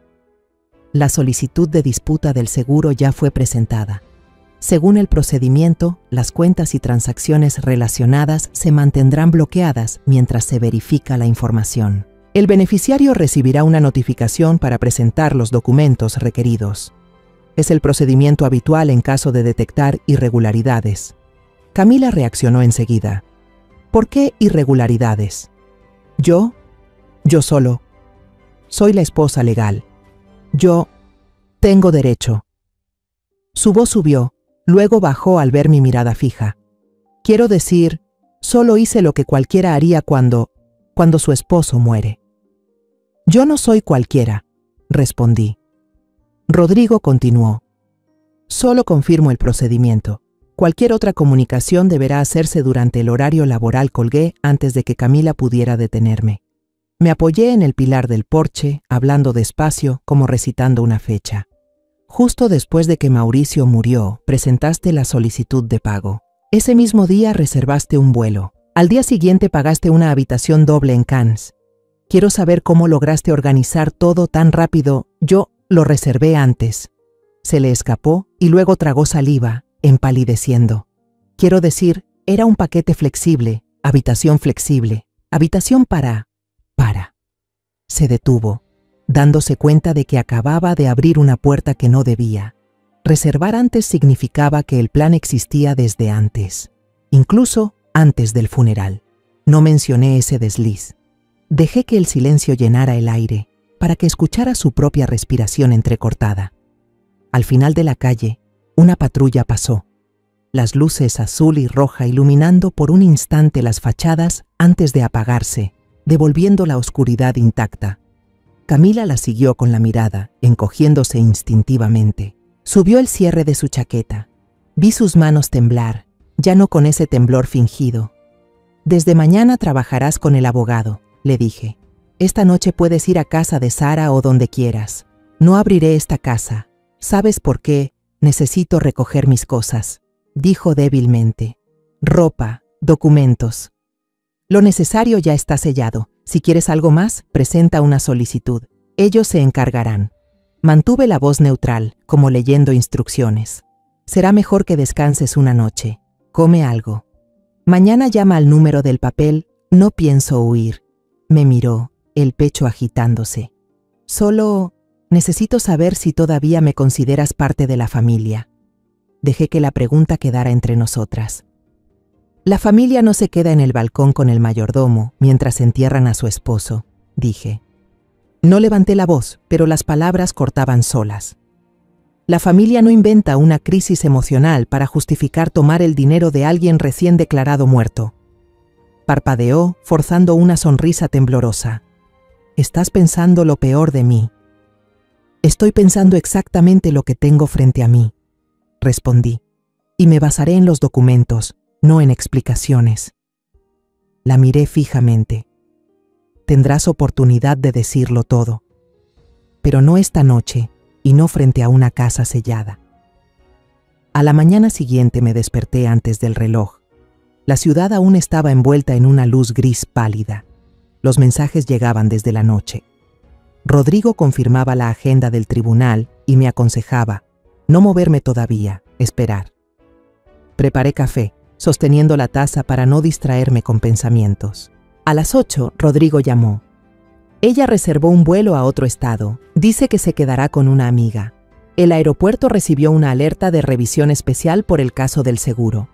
La solicitud de disputa del seguro ya fue presentada. Según el procedimiento, las cuentas y transacciones relacionadas se mantendrán bloqueadas mientras se verifica la información. El beneficiario recibirá una notificación para presentar los documentos requeridos. Es el procedimiento habitual en caso de detectar irregularidades. Camila reaccionó enseguida. ¿Por qué irregularidades? Yo solo. Soy la esposa legal. Yo tengo derecho. Su voz subió, luego bajó al ver mi mirada fija. Quiero decir, solo hice lo que cualquiera haría cuando su esposo muere. Yo no soy cualquiera, respondí. Rodrigo continuó. Solo confirmo el procedimiento. Cualquier otra comunicación deberá hacerse durante el horario laboral, colgué antes de que Camila pudiera detenerme. Me apoyé en el pilar del porche, hablando despacio, como recitando una fecha. Justo después de que Mauricio murió, presentaste la solicitud de pago. Ese mismo día reservaste un vuelo. Al día siguiente pagaste una habitación doble en Cannes. Quiero saber cómo lograste organizar todo tan rápido. Yo lo reservé antes. Se le escapó y luego tragó saliva, empalideciendo. Quiero decir, era un paquete flexible, habitación para. Se detuvo, dándose cuenta de que acababa de abrir una puerta que no debía. Reservar antes significaba que el plan existía desde antes, incluso antes del funeral. No mencioné ese desliz. Dejé que el silencio llenara el aire para que escuchara su propia respiración entrecortada. Al final de la calle, una patrulla pasó, las luces azul y roja iluminando por un instante las fachadas antes de apagarse, devolviendo la oscuridad intacta. Camila la siguió con la mirada, encogiéndose instintivamente. Subió el cierre de su chaqueta. Vi sus manos temblar, ya no con ese temblor fingido. Desde mañana trabajarás con el abogado, le dije. Esta noche puedes ir a casa de Sara o donde quieras. No abriré esta casa. ¿Sabes por qué? Necesito recoger mis cosas, dijo débilmente. Ropa, documentos. Lo necesario ya está sellado. Si quieres algo más, presenta una solicitud. Ellos se encargarán. Mantuve la voz neutral, como leyendo instrucciones. Será mejor que descanses una noche. Come algo. Mañana llama al número del papel. No pienso huir. Me miró, el pecho agitándose. Solo Necesito saber si todavía me consideras parte de la familia. Dejé que la pregunta quedara entre nosotras. La familia no se queda en el balcón con el mayordomo mientras entierran a su esposo, dije. No levanté la voz, pero las palabras cortaban solas. La familia no inventa una crisis emocional para justificar tomar el dinero de alguien recién declarado muerto. Parpadeó, forzando una sonrisa temblorosa. Estás pensando lo peor de mí. Estoy pensando exactamente lo que tengo frente a mí, respondí, y me basaré en los documentos, no en explicaciones. La miré fijamente. Tendrás oportunidad de decirlo todo, pero no esta noche y no frente a una casa sellada. A la mañana siguiente me desperté antes del reloj. La ciudad aún estaba envuelta en una luz gris pálida. Los mensajes llegaban desde la noche. Rodrigo confirmaba la agenda del tribunal y me aconsejaba no moverme todavía, esperar. Preparé café, sosteniendo la taza para no distraerme con pensamientos. A las 8, Rodrigo llamó. Ella reservó un vuelo a otro estado. Dice que se quedará con una amiga. El aeropuerto recibió una alerta de revisión especial por el caso del seguro.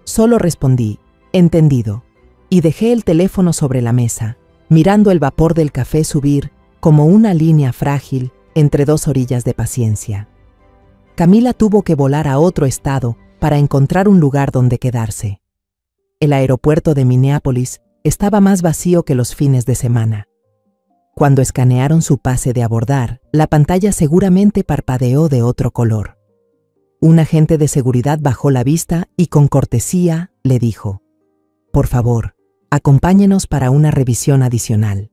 Solo respondí, entendido, y dejé el teléfono sobre la mesa, mirando el vapor del café subir como una línea frágil entre dos orillas de paciencia. Camila tuvo que volar a otro estado para encontrar un lugar donde quedarse. El aeropuerto de Minneapolis estaba más vacío que los fines de semana. Cuando escanearon su pase de abordar, la pantalla seguramente parpadeó de otro color. Un agente de seguridad bajó la vista y con cortesía le dijo: «Por favor, acompáñenos para una revisión adicional».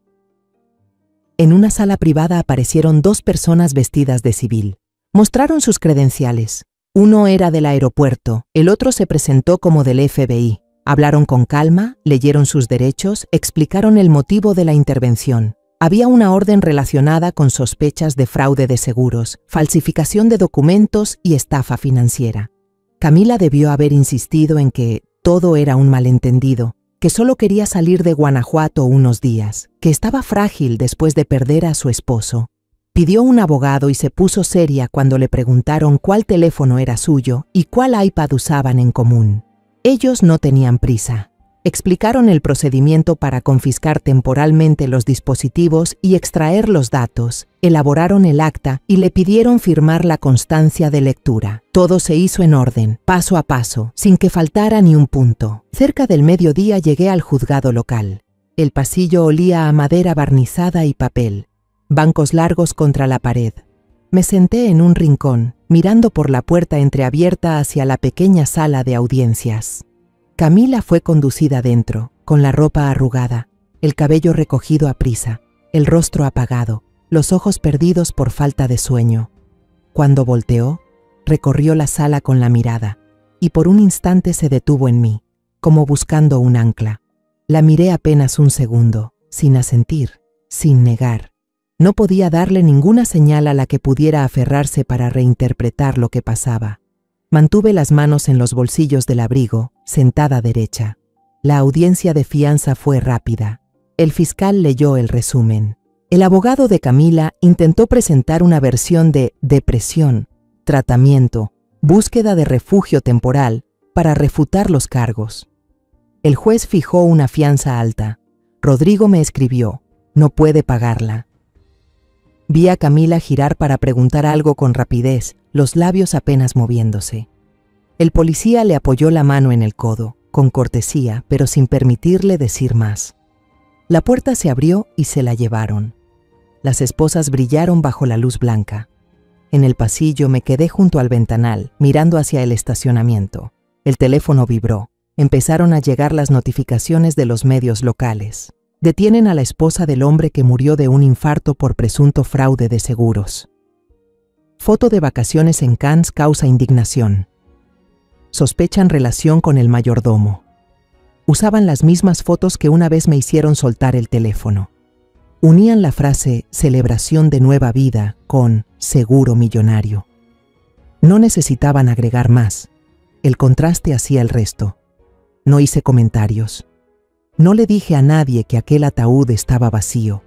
En una sala privada aparecieron dos personas vestidas de civil. Mostraron sus credenciales. Uno era del aeropuerto, el otro se presentó como del FBI. Hablaron con calma, leyeron sus derechos, explicaron el motivo de la intervención. Había una orden relacionada con sospechas de fraude de seguros, falsificación de documentos y estafa financiera. Camila debió haber insistido en que todo era un malentendido, que solo quería salir de Guanajuato unos días, que estaba frágil después de perder a su esposo. Pidió un abogado y se puso seria cuando le preguntaron cuál teléfono era suyo y cuál iPad usaban en común. Ellos no tenían prisa. Explicaron el procedimiento para confiscar temporalmente los dispositivos y extraer los datos, elaboraron el acta y le pidieron firmar la constancia de lectura. Todo se hizo en orden, paso a paso, sin que faltara ni un punto. Cerca del mediodía llegué al juzgado local. El pasillo olía a madera barnizada y papel, bancos largos contra la pared. Me senté en un rincón, mirando por la puerta entreabierta hacia la pequeña sala de audiencias. Camila fue conducida dentro, con la ropa arrugada, el cabello recogido a prisa, el rostro apagado, los ojos perdidos por falta de sueño. Cuando volteó, recorrió la sala con la mirada, y por un instante se detuvo en mí, como buscando un ancla. La miré apenas un segundo, sin asentir, sin negar. No podía darle ninguna señal a la que pudiera aferrarse para reinterpretar lo que pasaba. Mantuve las manos en los bolsillos del abrigo, sentada derecha. La audiencia de fianza fue rápida. El fiscal leyó el resumen. El abogado de Camila intentó presentar una versión de depresión, tratamiento, búsqueda de refugio temporal para refutar los cargos. El juez fijó una fianza alta. Rodrigo me escribió: «No puede pagarla». Vi a Camila girar para preguntar algo con rapidez, los labios apenas moviéndose. El policía le apoyó la mano en el codo, con cortesía, pero sin permitirle decir más. La puerta se abrió y se la llevaron. Las esposas brillaron bajo la luz blanca. En el pasillo me quedé junto al ventanal, mirando hacia el estacionamiento. El teléfono vibró. Empezaron a llegar las notificaciones de los medios locales. Detienen a la esposa del hombre que murió de un infarto por presunto fraude de seguros. Foto de vacaciones en Cannes causa indignación. Sospechan relación con el mayordomo. Usaban las mismas fotos que una vez me hicieron soltar el teléfono. Unían la frase celebración de nueva vida con seguro millonario. No necesitaban agregar más. El contraste hacía el resto. No hice comentarios. No le dije a nadie que aquel ataúd estaba vacío,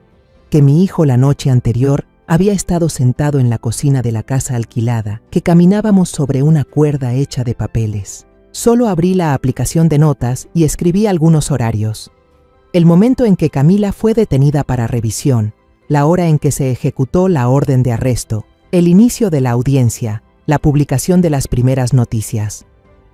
que mi hijo la noche anterior Había estado sentado en la cocina de la casa alquilada, que caminábamos sobre una cuerda hecha de papeles. Solo abrí la aplicación de notas y escribí algunos horarios. El momento en que Camila fue detenida para revisión, la hora en que se ejecutó la orden de arresto, el inicio de la audiencia, la publicación de las primeras noticias.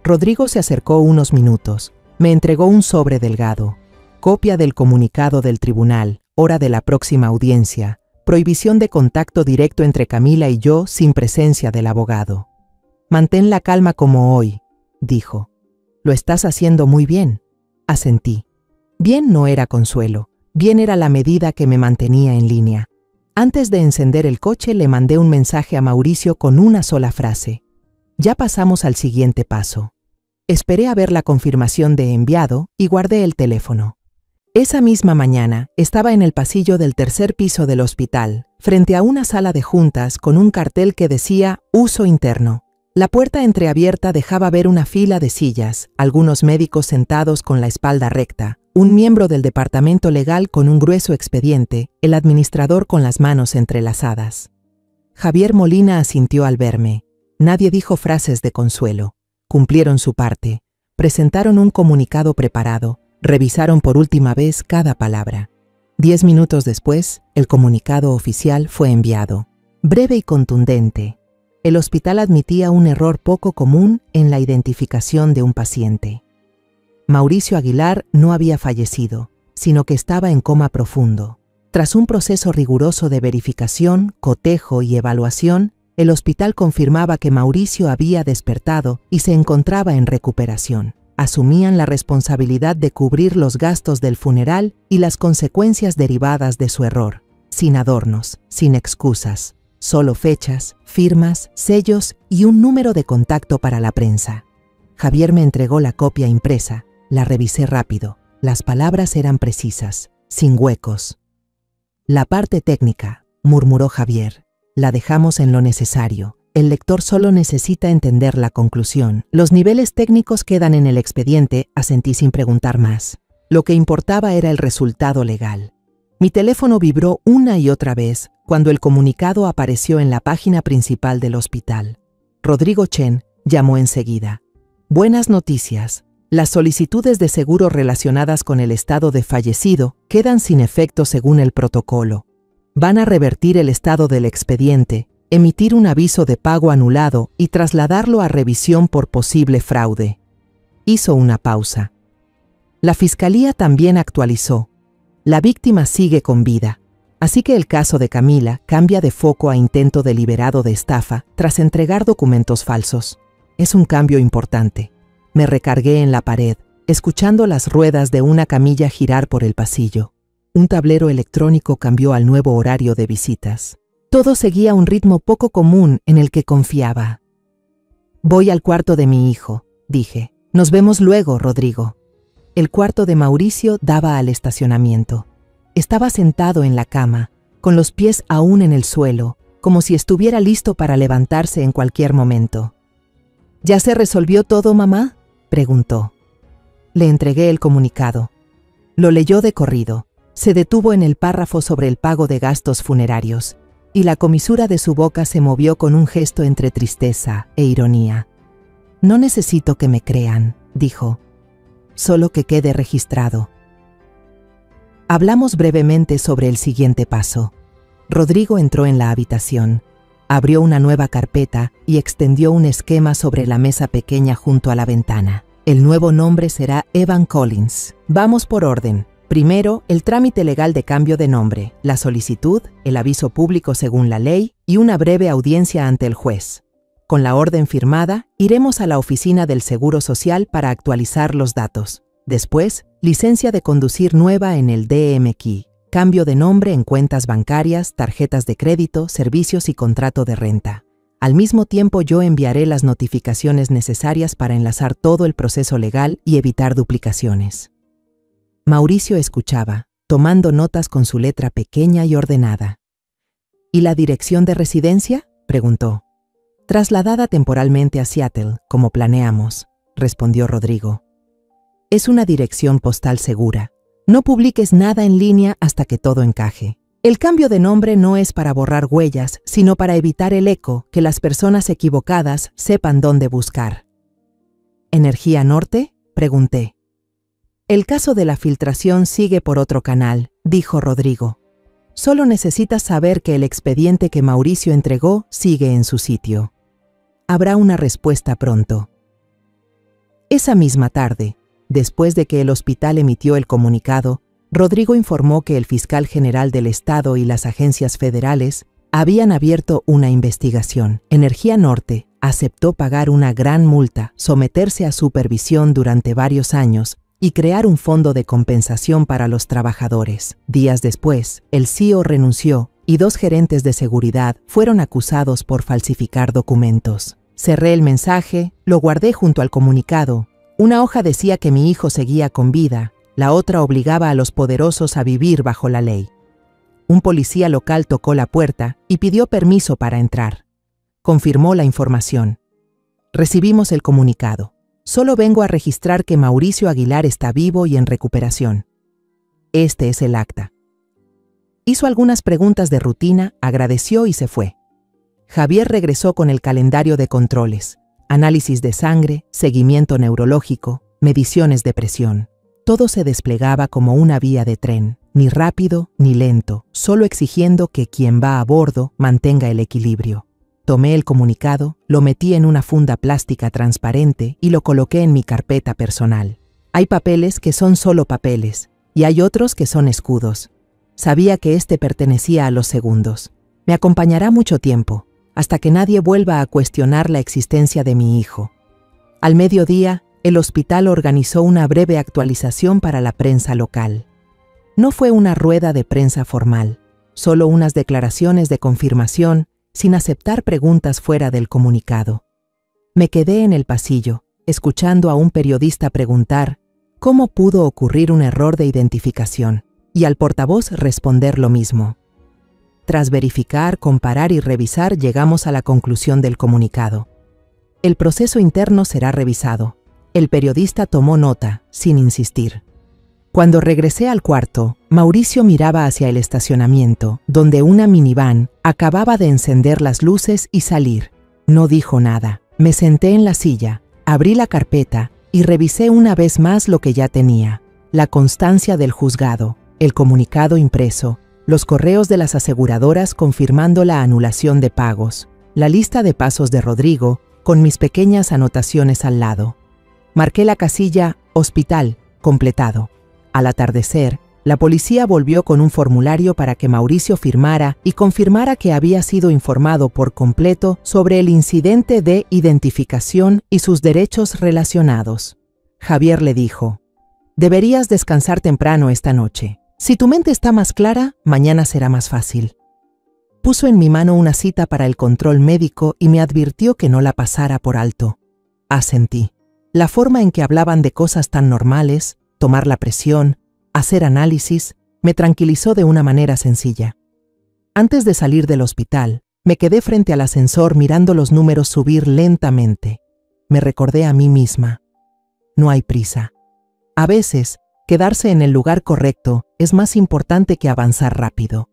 Rodrigo se acercó unos minutos, me entregó un sobre delgado, copia del comunicado del tribunal, hora de la próxima audiencia, prohibición de contacto directo entre Camila y yo sin presencia del abogado. Mantén la calma como hoy, dijo. Lo estás haciendo muy bien, asentí. Bien no era consuelo, bien era la medida que me mantenía en línea. Antes de encender el coche le mandé un mensaje a Mauricio con una sola frase. Ya pasamos al siguiente paso. Esperé a ver la confirmación de enviado y guardé el teléfono. Esa misma mañana estaba en el pasillo del tercer piso del hospital, frente a una sala de juntas con un cartel que decía uso interno. La puerta entreabierta dejaba ver una fila de sillas, algunos médicos sentados con la espalda recta, un miembro del departamento legal con un grueso expediente, el administrador con las manos entrelazadas. Javier Molina asintió al verme. Nadie dijo frases de consuelo. Cumplieron su parte. Presentaron un comunicado preparado. Revisaron por última vez cada palabra. 10 minutos después, el comunicado oficial fue enviado. Breve y contundente. El hospital admitía un error poco común en la identificación de un paciente. Mauricio Aguilar no había fallecido, sino que estaba en coma profundo. Tras un proceso riguroso de verificación, cotejo y evaluación, el hospital confirmaba que Mauricio había despertado y se encontraba en recuperación. Asumían la responsabilidad de cubrir los gastos del funeral y las consecuencias derivadas de su error, sin adornos, sin excusas, solo fechas, firmas, sellos y un número de contacto para la prensa. Javier me entregó la copia impresa, la revisé rápido, las palabras eran precisas, sin huecos. La parte técnica, murmuró Javier, la dejamos en lo necesario. El lector solo necesita entender la conclusión. Los niveles técnicos quedan en el expediente, asentí sin preguntar más. Lo que importaba era el resultado legal. Mi teléfono vibró una y otra vez cuando el comunicado apareció en la página principal del hospital. Rodrigo Chen llamó enseguida. Buenas noticias. Las solicitudes de seguro relacionadas con el estado de fallecido quedan sin efecto según el protocolo. Van a revertir el estado del expediente, emitir un aviso de pago anulado y trasladarlo a revisión por posible fraude. Hizo una pausa. La fiscalía también actualizó. La víctima sigue con vida, así que el caso de Camila cambia de foco a intento deliberado de estafa tras entregar documentos falsos. Es un cambio importante. Me recargué en la pared, escuchando las ruedas de una camilla girar por el pasillo. Un tablero electrónico cambió al nuevo horario de visitas. Todo seguía un ritmo poco común en el que confiaba. Voy al cuarto de mi hijo, dije. Nos vemos luego, Rodrigo. El cuarto de Mauricio daba al estacionamiento. Estaba sentado en la cama, con los pies aún en el suelo, como si estuviera listo para levantarse en cualquier momento. ¿Ya se resolvió todo, mamá?, preguntó. Le entregué el comunicado. Lo leyó de corrido. Se detuvo en el párrafo sobre el pago de gastos funerarios, y la comisura de su boca se movió con un gesto entre tristeza e ironía. No necesito que me crean, dijo. Solo que quede registrado. Hablamos brevemente sobre el siguiente paso. Rodrigo entró en la habitación, abrió una nueva carpeta y extendió un esquema sobre la mesa pequeña junto a la ventana. El nuevo nombre será Evan Collins. Vamos por orden. Primero, el trámite legal de cambio de nombre, la solicitud, el aviso público según la ley y una breve audiencia ante el juez. Con la orden firmada, iremos a la oficina del Seguro Social para actualizar los datos. Después, licencia de conducir nueva en el DMQ, cambio de nombre en cuentas bancarias, tarjetas de crédito, servicios y contrato de renta. Al mismo tiempo, yo enviaré las notificaciones necesarias para enlazar todo el proceso legal y evitar duplicaciones. Mauricio escuchaba, tomando notas con su letra pequeña y ordenada. ¿Y la dirección de residencia?, preguntó. Trasladada temporalmente a Seattle, como planeamos, respondió Rodrigo. Es una dirección postal segura. No publiques nada en línea hasta que todo encaje. El cambio de nombre no es para borrar huellas, sino para evitar el eco, que las personas equivocadas sepan dónde buscar. ¿Energía Norte?, pregunté. El caso de la filtración sigue por otro canal, dijo Rodrigo. Solo necesitas saber que el expediente que Mauricio entregó sigue en su sitio. Habrá una respuesta pronto. Esa misma tarde, después de que el hospital emitió el comunicado, Rodrigo informó que el fiscal general del Estado y las agencias federales habían abierto una investigación. Energía Norte aceptó pagar una gran multa, someterse a supervisión durante varios años y crear un fondo de compensación para los trabajadores. Días después, el CEO renunció y 2 gerentes de seguridad fueron acusados por falsificar documentos. Cerré el mensaje, lo guardé junto al comunicado. Una hoja decía que mi hijo seguía con vida, la otra obligaba a los poderosos a vivir bajo la ley. Un policía local tocó la puerta y pidió permiso para entrar. Confirmó la información. Recibimos el comunicado. Solo vengo a registrar que Mauricio Aguilar está vivo y en recuperación. Este es el acta. Hizo algunas preguntas de rutina, agradeció y se fue. Javier regresó con el calendario de controles, análisis de sangre, seguimiento neurológico, mediciones de presión. Todo se desplegaba como una vía de tren, ni rápido ni lento, solo exigiendo que quien va a bordo mantenga el equilibrio. Tomé el comunicado, lo metí en una funda plástica transparente y lo coloqué en mi carpeta personal. Hay papeles que son solo papeles, y hay otros que son escudos. Sabía que este pertenecía a los segundos. Me acompañará mucho tiempo, hasta que nadie vuelva a cuestionar la existencia de mi hijo. Al mediodía, el hospital organizó una breve actualización para la prensa local. No fue una rueda de prensa formal, solo unas declaraciones de confirmación, sin aceptar preguntas fuera del comunicado. Me quedé en el pasillo, escuchando a un periodista preguntar cómo pudo ocurrir un error de identificación, y al portavoz responder lo mismo. Tras verificar, comparar y revisar, llegamos a la conclusión del comunicado. El proceso interno será revisado. El periodista tomó nota, sin insistir. Cuando regresé al cuarto, Mauricio miraba hacia el estacionamiento, donde una minivan acababa de encender las luces y salir. No dijo nada. Me senté en la silla, abrí la carpeta y revisé una vez más lo que ya tenía: la constancia del juzgado, el comunicado impreso, los correos de las aseguradoras confirmando la anulación de pagos, la lista de pasos de Rodrigo con mis pequeñas anotaciones al lado. Marqué la casilla Hospital, completado. Al atardecer, la policía volvió con un formulario para que Mauricio firmara y confirmara que había sido informado por completo sobre el incidente de identificación y sus derechos relacionados. Javier le dijo: «Deberías descansar temprano esta noche. Si tu mente está más clara, mañana será más fácil». Puso en mi mano una cita para el control médico y me advirtió que no la pasara por alto. Asentí. La forma en que hablaban de cosas tan normales, tomar la presión, hacer análisis, me tranquilizó de una manera sencilla. Antes de salir del hospital, me quedé frente al ascensor mirando los números subir lentamente. Me recordé a mí misma: no hay prisa. A veces, quedarse en el lugar correcto es más importante que avanzar rápido.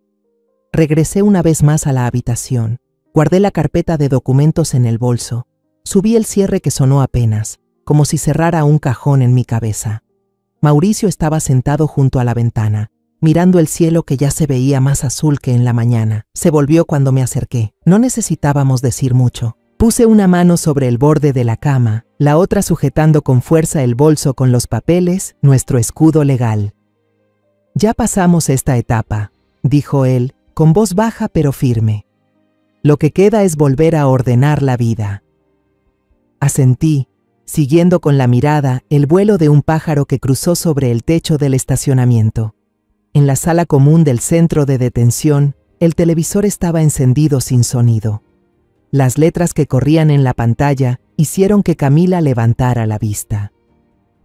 Regresé una vez más a la habitación. Guardé la carpeta de documentos en el bolso. Subí el cierre que sonó apenas, como si cerrara un cajón en mi cabeza. Mauricio estaba sentado junto a la ventana, mirando el cielo que ya se veía más azul que en la mañana. Se volvió cuando me acerqué. No necesitábamos decir mucho. Puse una mano sobre el borde de la cama, la otra sujetando con fuerza el bolso con los papeles, nuestro escudo legal. «Ya pasamos esta etapa», dijo él, con voz baja pero firme. «Lo que queda es volver a ordenar la vida». Asentí, siguiendo con la mirada el vuelo de un pájaro que cruzó sobre el techo del estacionamiento. En la sala común del centro de detención, el televisor estaba encendido sin sonido. Las letras que corrían en la pantalla hicieron que Camila levantara la vista.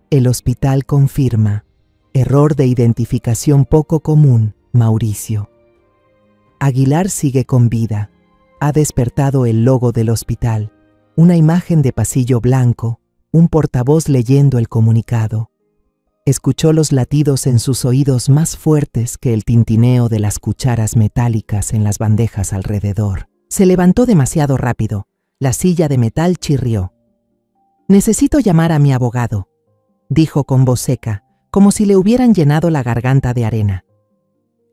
El hospital confirma: error de identificación poco común, Mauricio. Aguilar sigue con vida. Ha despertado el logo del hospital, una imagen de pasillo blanco, un portavoz leyendo el comunicado. Escuchó los latidos en sus oídos más fuertes que el tintineo de las cucharas metálicas en las bandejas alrededor. Se levantó demasiado rápido. La silla de metal chirrió. «Necesito llamar a mi abogado», dijo con voz seca, como si le hubieran llenado la garganta de arena.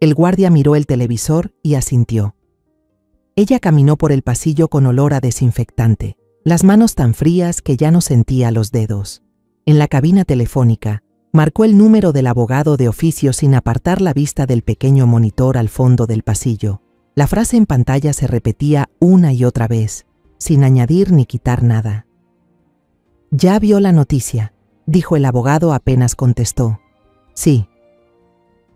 El guardia miró el televisor y asintió. Ella caminó por el pasillo con olor a desinfectante, las manos tan frías que ya no sentía los dedos. En la cabina telefónica, marcó el número del abogado de oficio sin apartar la vista del pequeño monitor al fondo del pasillo. La frase en pantalla se repetía una y otra vez, sin añadir ni quitar nada. «¿Ya vio la noticia?», dijo el abogado apenas contestó. «Sí».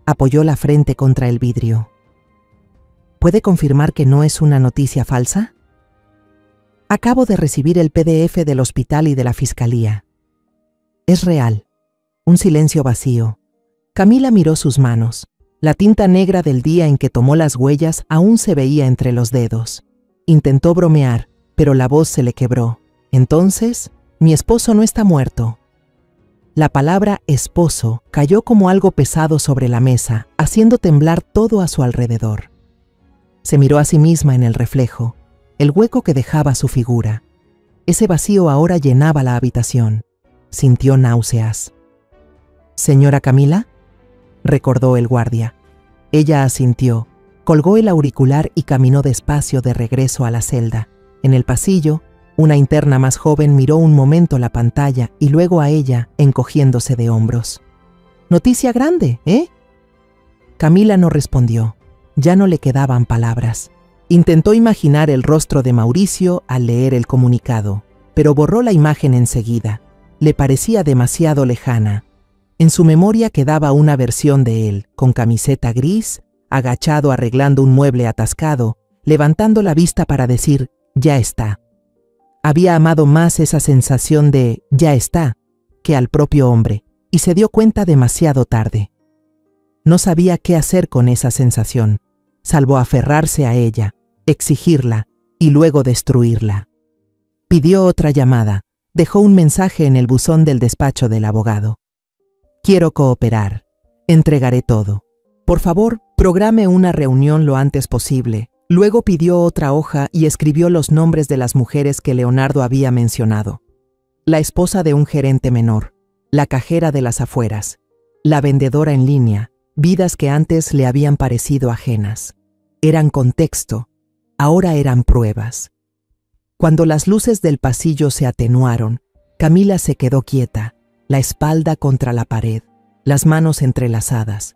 Apoyó la frente contra el vidrio. «¿Puede confirmar que no es una noticia falsa?». «Acabo de recibir el PDF del hospital y de la fiscalía». «Es real». Un silencio vacío. Camila miró sus manos. La tinta negra del día en que tomó las huellas aún se veía entre los dedos. Intentó bromear, pero la voz se le quebró. «Entonces, mi esposo no está muerto». La palabra esposo cayó como algo pesado sobre la mesa, haciendo temblar todo a su alrededor. Se miró a sí misma en el reflejo, el hueco que dejaba su figura. Ese vacío ahora llenaba la habitación. Sintió náuseas. «¿Señora Camila?», recordó el guardia. Ella asintió, colgó el auricular y caminó despacio de regreso a la celda. En el pasillo, una interna más joven miró un momento la pantalla y luego a ella, encogiéndose de hombros. «Noticia grande, ¿eh?». Camila no respondió. Ya no le quedaban palabras. Intentó imaginar el rostro de Mauricio al leer el comunicado, pero borró la imagen enseguida. Le parecía demasiado lejana. En su memoria quedaba una versión de él, con camiseta gris, agachado arreglando un mueble atascado, levantando la vista para decir «ya está». Había amado más esa sensación de «ya está» que al propio hombre, y se dio cuenta demasiado tarde. No sabía qué hacer con esa sensación, salvo aferrarse a ella, exigirla y luego destruirla. Pidió otra llamada, dejó un mensaje en el buzón del despacho del abogado. «Quiero cooperar. Entregaré todo. Por favor, programe una reunión lo antes posible». Luego pidió otra hoja y escribió los nombres de las mujeres que Leonardo había mencionado. La esposa de un gerente menor, la cajera de las afueras, la vendedora en línea, vidas que antes le habían parecido ajenas. Eran contexto, ahora eran pruebas. Cuando las luces del pasillo se atenuaron, Camila se quedó quieta, la espalda contra la pared, las manos entrelazadas.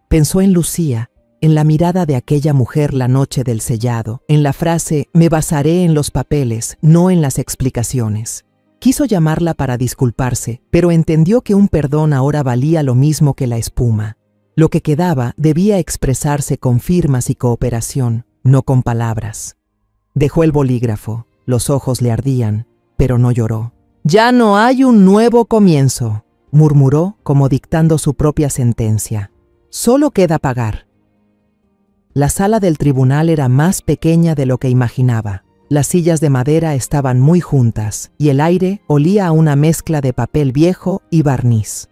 Pensó en Lucía, en la mirada de aquella mujer la noche del sellado, en la frase «me basaré en los papeles, no en las explicaciones». Quiso llamarla para disculparse, pero entendió que un perdón ahora valía lo mismo que la espuma. Lo que quedaba debía expresarse con firmas y cooperación, no con palabras. Dejó el bolígrafo, los ojos le ardían, pero no lloró. «Ya no hay un nuevo comienzo», murmuró como dictando su propia sentencia. «Solo queda pagar». La sala del tribunal era más pequeña de lo que imaginaba. Las sillas de madera estaban muy juntas y el aire olía a una mezcla de papel viejo y barniz.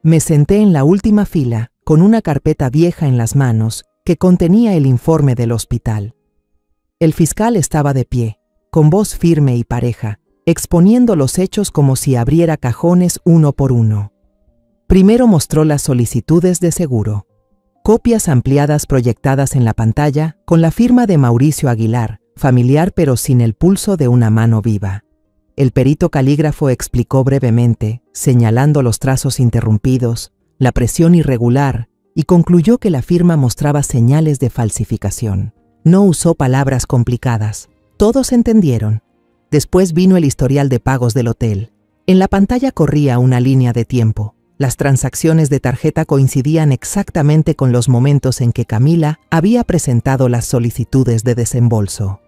Me senté en la última fila con una carpeta vieja en las manos que contenía el informe del hospital. El fiscal estaba de pie, con voz firme y pareja, exponiendo los hechos como si abriera cajones uno por uno. Primero mostró las solicitudes de seguro. Copias ampliadas proyectadas en la pantalla con la firma de Mauricio Aguilar, familiar pero sin el pulso de una mano viva. El perito calígrafo explicó brevemente, señalando los trazos interrumpidos, la presión irregular, y concluyó que la firma mostraba señales de falsificación. No usó palabras complicadas. Todos entendieron. Después vino el historial de pagos del hotel. En la pantalla corría una línea de tiempo. Las transacciones de tarjeta coincidían exactamente con los momentos en que Camila había presentado las solicitudes de desembolso.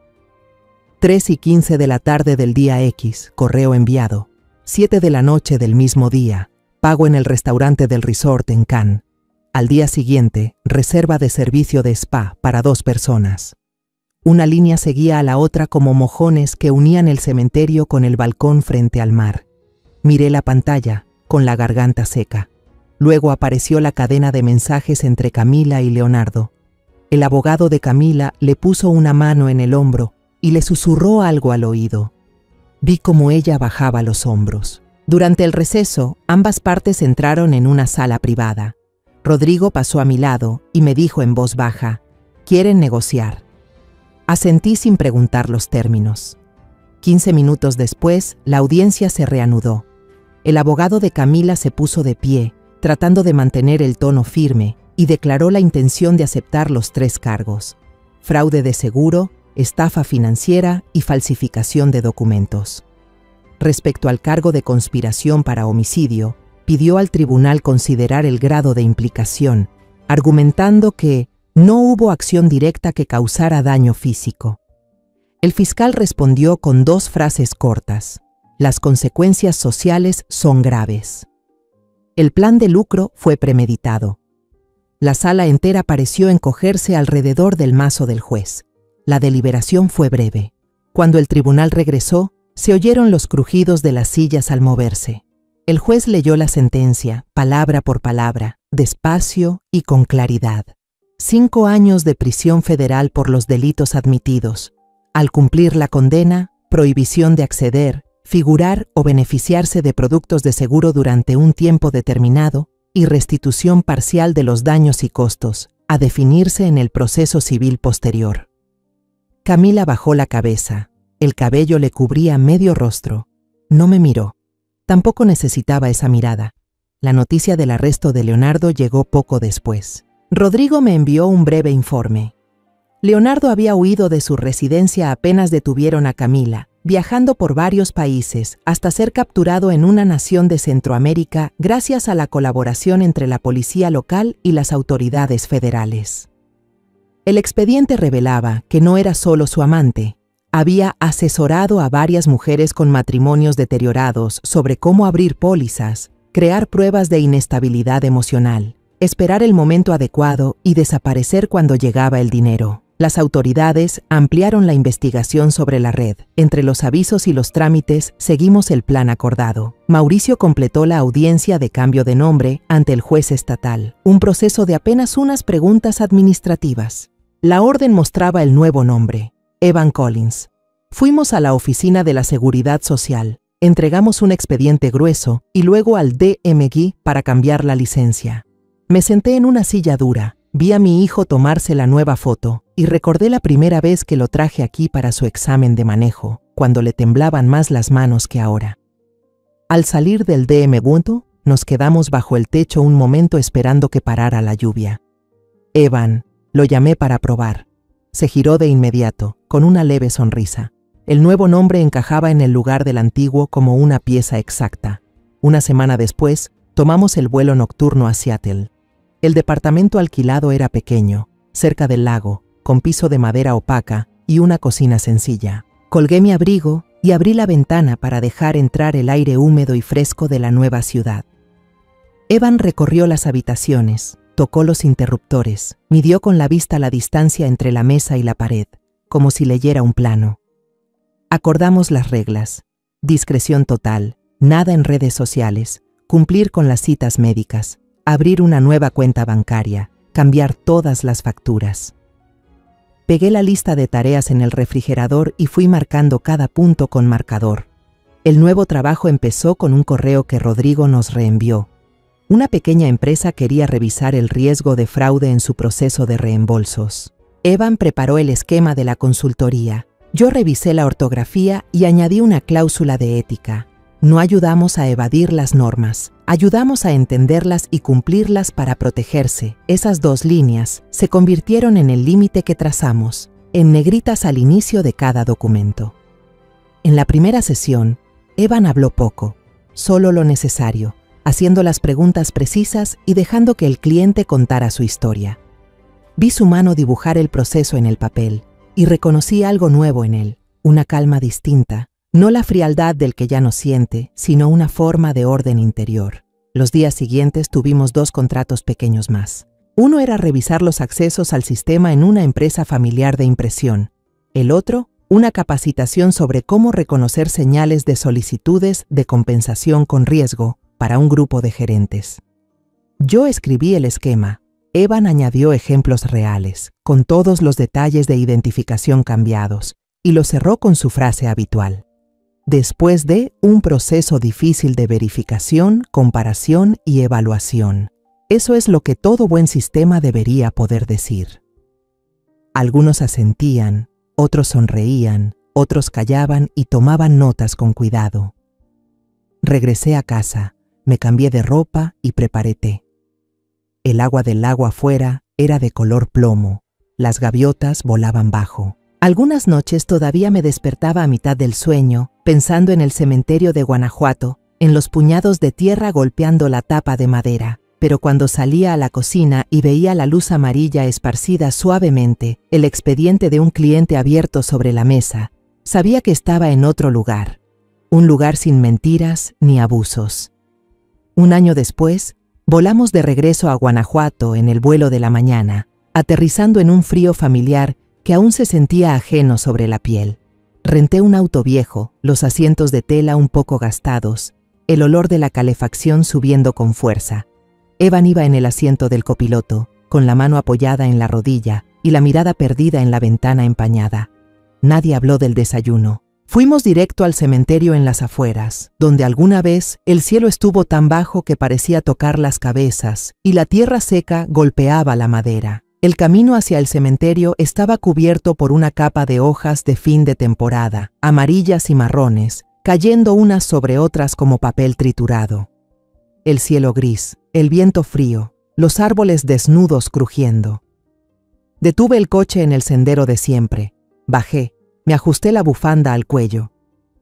3:15 de la tarde del día X, correo enviado. 7 de la noche del mismo día, pago en el restaurante del resort en Cannes. Al día siguiente, reserva de servicio de spa para 2 personas. Una línea seguía a la otra como mojones que unían el cementerio con el balcón frente al mar. Miré la pantalla. con la garganta seca. Luego apareció la cadena de mensajes entre Camila y Leonardo. El abogado de Camila le puso una mano en el hombro y le susurró algo al oído. Vi cómo ella bajaba los hombros. Durante el receso, ambas partes entraron en una sala privada. Rodrigo pasó a mi lado y me dijo en voz baja: «¿Quieren negociar?». Asentí sin preguntar los términos. 15 minutos después, la audiencia se reanudó. El abogado de Camila se puso de pie, tratando de mantener el tono firme, y declaró la intención de aceptar los 3 cargos: fraude de seguro, estafa financiera y falsificación de documentos. Respecto al cargo de conspiración para homicidio, pidió al tribunal considerar el grado de implicación, argumentando que no hubo acción directa que causara daño físico. El fiscal respondió con 2 frases cortas: «Las consecuencias sociales son graves». El plan de lucro fue premeditado. La sala entera pareció encogerse alrededor del mazo del juez. La deliberación fue breve. Cuando el tribunal regresó, se oyeron los crujidos de las sillas al moverse. El juez leyó la sentencia, palabra por palabra, despacio y con claridad. 5 años de prisión federal por los delitos admitidos. Al cumplir la condena, prohibición de acceder, figurar o beneficiarse de productos de seguro durante un tiempo determinado y restitución parcial de los daños y costos, a definirse en el proceso civil posterior. Camila bajó la cabeza. El cabello le cubría medio rostro. No me miró. Tampoco necesitaba esa mirada. La noticia del arresto de Leonardo llegó poco después. Rodrigo me envió un breve informe. Leonardo había huido de su residencia apenas detuvieron a Camila, viajando por varios países hasta ser capturado en una nación de Centroamérica gracias a la colaboración entre la policía local y las autoridades federales. El expediente revelaba que no era solo su amante. Había asesorado a varias mujeres con matrimonios deteriorados sobre cómo abrir pólizas, crear pruebas de inestabilidad emocional, esperar el momento adecuado y desaparecer cuando llegaba el dinero. Las autoridades ampliaron la investigación sobre la red. Entre los avisos y los trámites, seguimos el plan acordado. Mauricio completó la audiencia de cambio de nombre ante el juez estatal, un proceso de apenas unas preguntas administrativas. La orden mostraba el nuevo nombre: Evan Collins. Fuimos a la oficina de la Seguridad Social, entregamos un expediente grueso y luego al DMG para cambiar la licencia. Me senté en una silla dura, vi a mi hijo tomarse la nueva foto y recordé la primera vez que lo traje aquí para su examen de manejo, cuando le temblaban más las manos que ahora. Al salir del DMG, nos quedamos bajo el techo un momento esperando que parara la lluvia. Evan, lo llamé para probar. Se giró de inmediato, con una leve sonrisa. El nuevo nombre encajaba en el lugar del antiguo como una pieza exacta. Una semana después, tomamos el vuelo nocturno a Seattle. El departamento alquilado era pequeño, cerca del lago, con piso de madera opaca y una cocina sencilla. Colgué mi abrigo y abrí la ventana para dejar entrar el aire húmedo y fresco de la nueva ciudad. Evan recorrió las habitaciones. Tocó los interruptores, midió con la vista la distancia entre la mesa y la pared, como si leyera un plano. Acordamos las reglas: discreción total, nada en redes sociales, cumplir con las citas médicas, abrir una nueva cuenta bancaria, cambiar todas las facturas. Pegué la lista de tareas en el refrigerador y fui marcando cada punto con marcador. El nuevo trabajo empezó con un correo que Rodrigo nos reenvió. Una pequeña empresa quería revisar el riesgo de fraude en su proceso de reembolsos. Evan preparó el esquema de la consultoría. Yo revisé la ortografía y añadí una cláusula de ética. No ayudamos a evadir las normas, ayudamos a entenderlas y cumplirlas para protegerse. Esas 2 líneas se convirtieron en el límite que trazamos, en negritas al inicio de cada documento. En la primera sesión, Evan habló poco, solo lo necesario, haciendo las preguntas precisas y dejando que el cliente contara su historia. Vi su mano dibujar el proceso en el papel y reconocí algo nuevo en él, una calma distinta, no la frialdad del que ya no siente, sino una forma de orden interior. Los días siguientes tuvimos 2 contratos pequeños más. Uno era revisar los accesos al sistema en una empresa familiar de impresión. El otro, una capacitación sobre cómo reconocer señales de solicitudes de compensación con riesgo, para un grupo de gerentes. Yo escribí el esquema. Evan añadió ejemplos reales, con todos los detalles de identificación cambiados, y lo cerró con su frase habitual. Después de un proceso difícil de verificación, comparación y evaluación. Eso es lo que todo buen sistema debería poder decir. Algunos asentían, otros sonreían, otros callaban y tomaban notas con cuidado. Regresé a casa, me cambié de ropa y preparé té. El agua del lago afuera era de color plomo, las gaviotas volaban bajo. Algunas noches todavía me despertaba a mitad del sueño, pensando en el cementerio de Guanajuato, en los puñados de tierra golpeando la tapa de madera. Pero cuando salía a la cocina y veía la luz amarilla esparcida suavemente, el expediente de un cliente abierto sobre la mesa, sabía que estaba en otro lugar. Un lugar sin mentiras ni abusos. Un año después, volamos de regreso a Guanajuato en el vuelo de la mañana, aterrizando en un frío familiar que aún se sentía ajeno sobre la piel. Renté un auto viejo, los asientos de tela un poco gastados, el olor de la calefacción subiendo con fuerza. Evan iba en el asiento del copiloto, con la mano apoyada en la rodilla y la mirada perdida en la ventana empañada. Nadie habló del desayuno. Fuimos directo al cementerio en las afueras, donde alguna vez el cielo estuvo tan bajo que parecía tocar las cabezas y la tierra seca golpeaba la madera. El camino hacia el cementerio estaba cubierto por una capa de hojas de fin de temporada, amarillas y marrones, cayendo unas sobre otras como papel triturado. El cielo gris, el viento frío, los árboles desnudos crujiendo. Detuve el coche en el sendero de siempre. Bajé. Me ajusté la bufanda al cuello.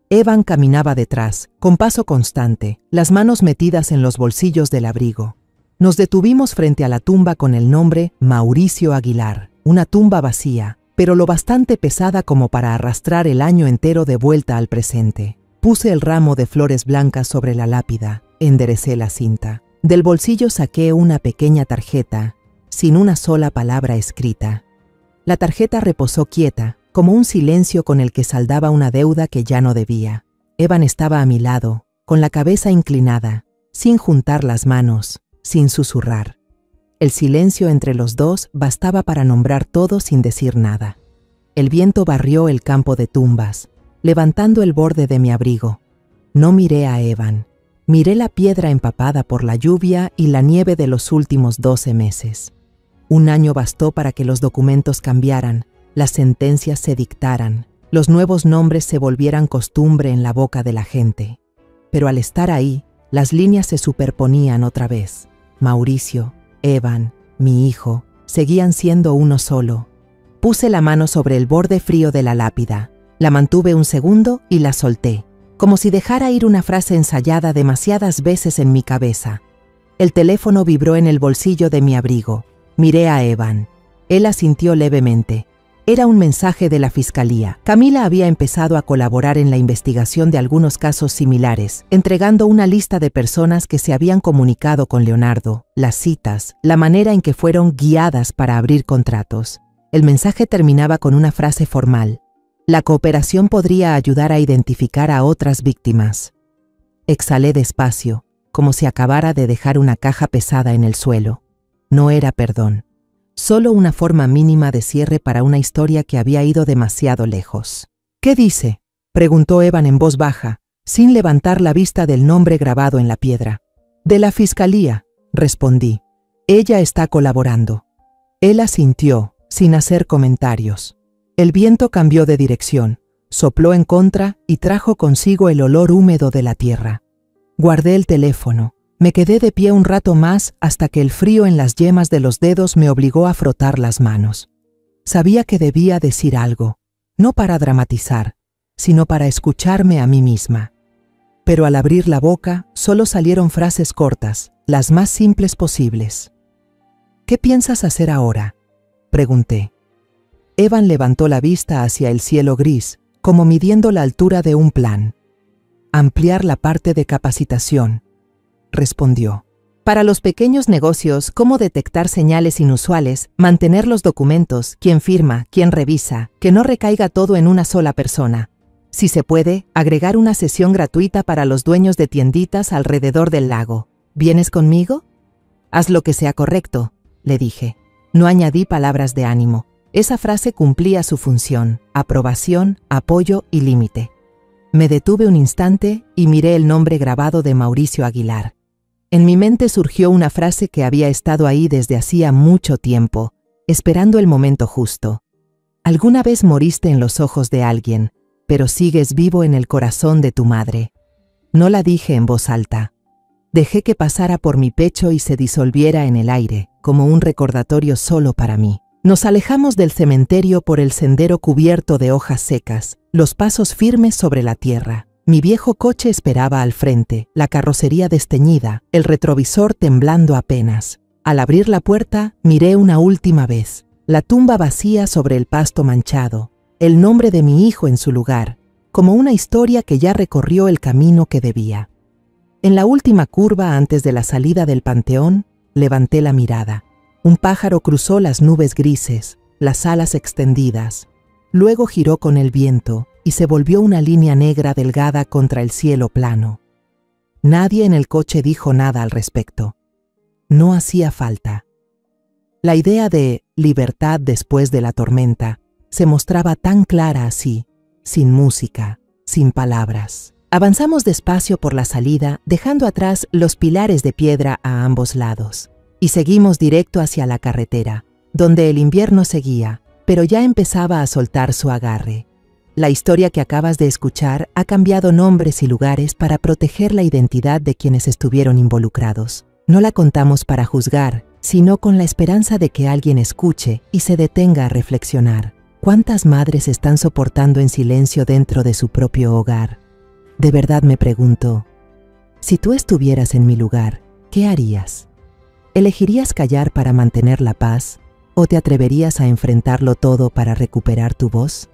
Evan caminaba detrás, con paso constante, las manos metidas en los bolsillos del abrigo. Nos detuvimos frente a la tumba con el nombre Mauricio Aguilar, una tumba vacía, pero lo bastante pesada como para arrastrar el año entero de vuelta al presente. Puse el ramo de flores blancas sobre la lápida, enderecé la cinta. Del bolsillo saqué una pequeña tarjeta, sin una sola palabra escrita. La tarjeta reposó quieta, como un silencio con el que saldaba una deuda que ya no debía. Evan estaba a mi lado, con la cabeza inclinada, sin juntar las manos, sin susurrar. El silencio entre los dos bastaba para nombrar todo sin decir nada. El viento barrió el campo de tumbas, levantando el borde de mi abrigo. No miré a Evan. Miré la piedra empapada por la lluvia y la nieve de los últimos 12 meses. Un año bastó para que los documentos cambiaran, las sentencias se dictaran, los nuevos nombres se volvieran costumbre en la boca de la gente. Pero al estar ahí, las líneas se superponían otra vez. Mauricio, Evan, mi hijo, seguían siendo uno solo. Puse la mano sobre el borde frío de la lápida, la mantuve un segundo y la solté, como si dejara ir una frase ensayada demasiadas veces en mi cabeza. El teléfono vibró en el bolsillo de mi abrigo. Miré a Evan. Él asintió levemente. Era un mensaje de la fiscalía. Camila había empezado a colaborar en la investigación de algunos casos similares, entregando una lista de personas que se habían comunicado con Leonardo, las citas, la manera en que fueron guiadas para abrir contratos. El mensaje terminaba con una frase formal. La cooperación podría ayudar a identificar a otras víctimas. Exhalé despacio, como si acabara de dejar una caja pesada en el suelo. No era perdón. Solo una forma mínima de cierre para una historia que había ido demasiado lejos. ¿Qué dice?, preguntó Evan en voz baja, sin levantar la vista del nombre grabado en la piedra. De la fiscalía, respondí. Ella está colaborando. Él asintió, sin hacer comentarios. El viento cambió de dirección, sopló en contra y trajo consigo el olor húmedo de la tierra. Guardé el teléfono. Me quedé de pie un rato más hasta que el frío en las yemas de los dedos me obligó a frotar las manos. Sabía que debía decir algo, no para dramatizar, sino para escucharme a mí misma. Pero al abrir la boca, solo salieron frases cortas, las más simples posibles. ¿Qué piensas hacer ahora?, pregunté. Evan levantó la vista hacia el cielo gris, como midiendo la altura de un plan. Ampliar la parte de capacitación, respondió. Para los pequeños negocios, cómo detectar señales inusuales, mantener los documentos, quién firma, quién revisa, que no recaiga todo en una sola persona. Si se puede, agregar una sesión gratuita para los dueños de tienditas alrededor del lago. ¿Vienes conmigo? Haz lo que sea correcto, le dije. No añadí palabras de ánimo. Esa frase cumplía su función: aprobación, apoyo y límite. Me detuve un instante y miré el nombre grabado de Mauricio Aguilar. En mi mente surgió una frase que había estado ahí desde hacía mucho tiempo, esperando el momento justo. Alguna vez moriste en los ojos de alguien, pero sigues vivo en el corazón de tu madre. No la dije en voz alta. Dejé que pasara por mi pecho y se disolviera en el aire, como un recordatorio solo para mí. Nos alejamos del cementerio por el sendero cubierto de hojas secas, los pasos firmes sobre la tierra. Mi viejo coche esperaba al frente, la carrocería desteñida, el retrovisor temblando apenas. Al abrir la puerta, miré una última vez. La tumba vacía sobre el pasto manchado, el nombre de mi hijo en su lugar, como una historia que ya recorrió el camino que debía. En la última curva antes de la salida del panteón, levanté la mirada. Un pájaro cruzó las nubes grises, las alas extendidas. Luego giró con el viento y se volvió una línea negra delgada contra el cielo plano. Nadie en el coche dijo nada al respecto. No hacía falta. La idea de libertad después de la tormenta se mostraba tan clara así, sin música, sin palabras. Avanzamos despacio por la salida, dejando atrás los pilares de piedra a ambos lados, y seguimos directo hacia la carretera, donde el invierno seguía, pero ya empezaba a soltar su agarre. La historia que acabas de escuchar ha cambiado nombres y lugares para proteger la identidad de quienes estuvieron involucrados. No la contamos para juzgar, sino con la esperanza de que alguien escuche y se detenga a reflexionar. ¿Cuántas madres están soportando en silencio dentro de su propio hogar? De verdad me pregunto, si tú estuvieras en mi lugar, ¿qué harías? ¿Elegirías callar para mantener la paz o te atreverías a enfrentarlo todo para recuperar tu voz?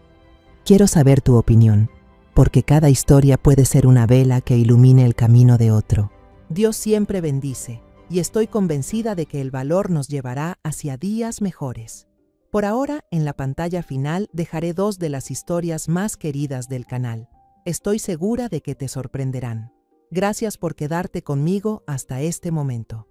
Quiero saber tu opinión, porque cada historia puede ser una vela que ilumine el camino de otro. Dios siempre bendice, y estoy convencida de que el valor nos llevará hacia días mejores. Por ahora, en la pantalla final dejaré 2 de las historias más queridas del canal. Estoy segura de que te sorprenderán. Gracias por quedarte conmigo hasta este momento.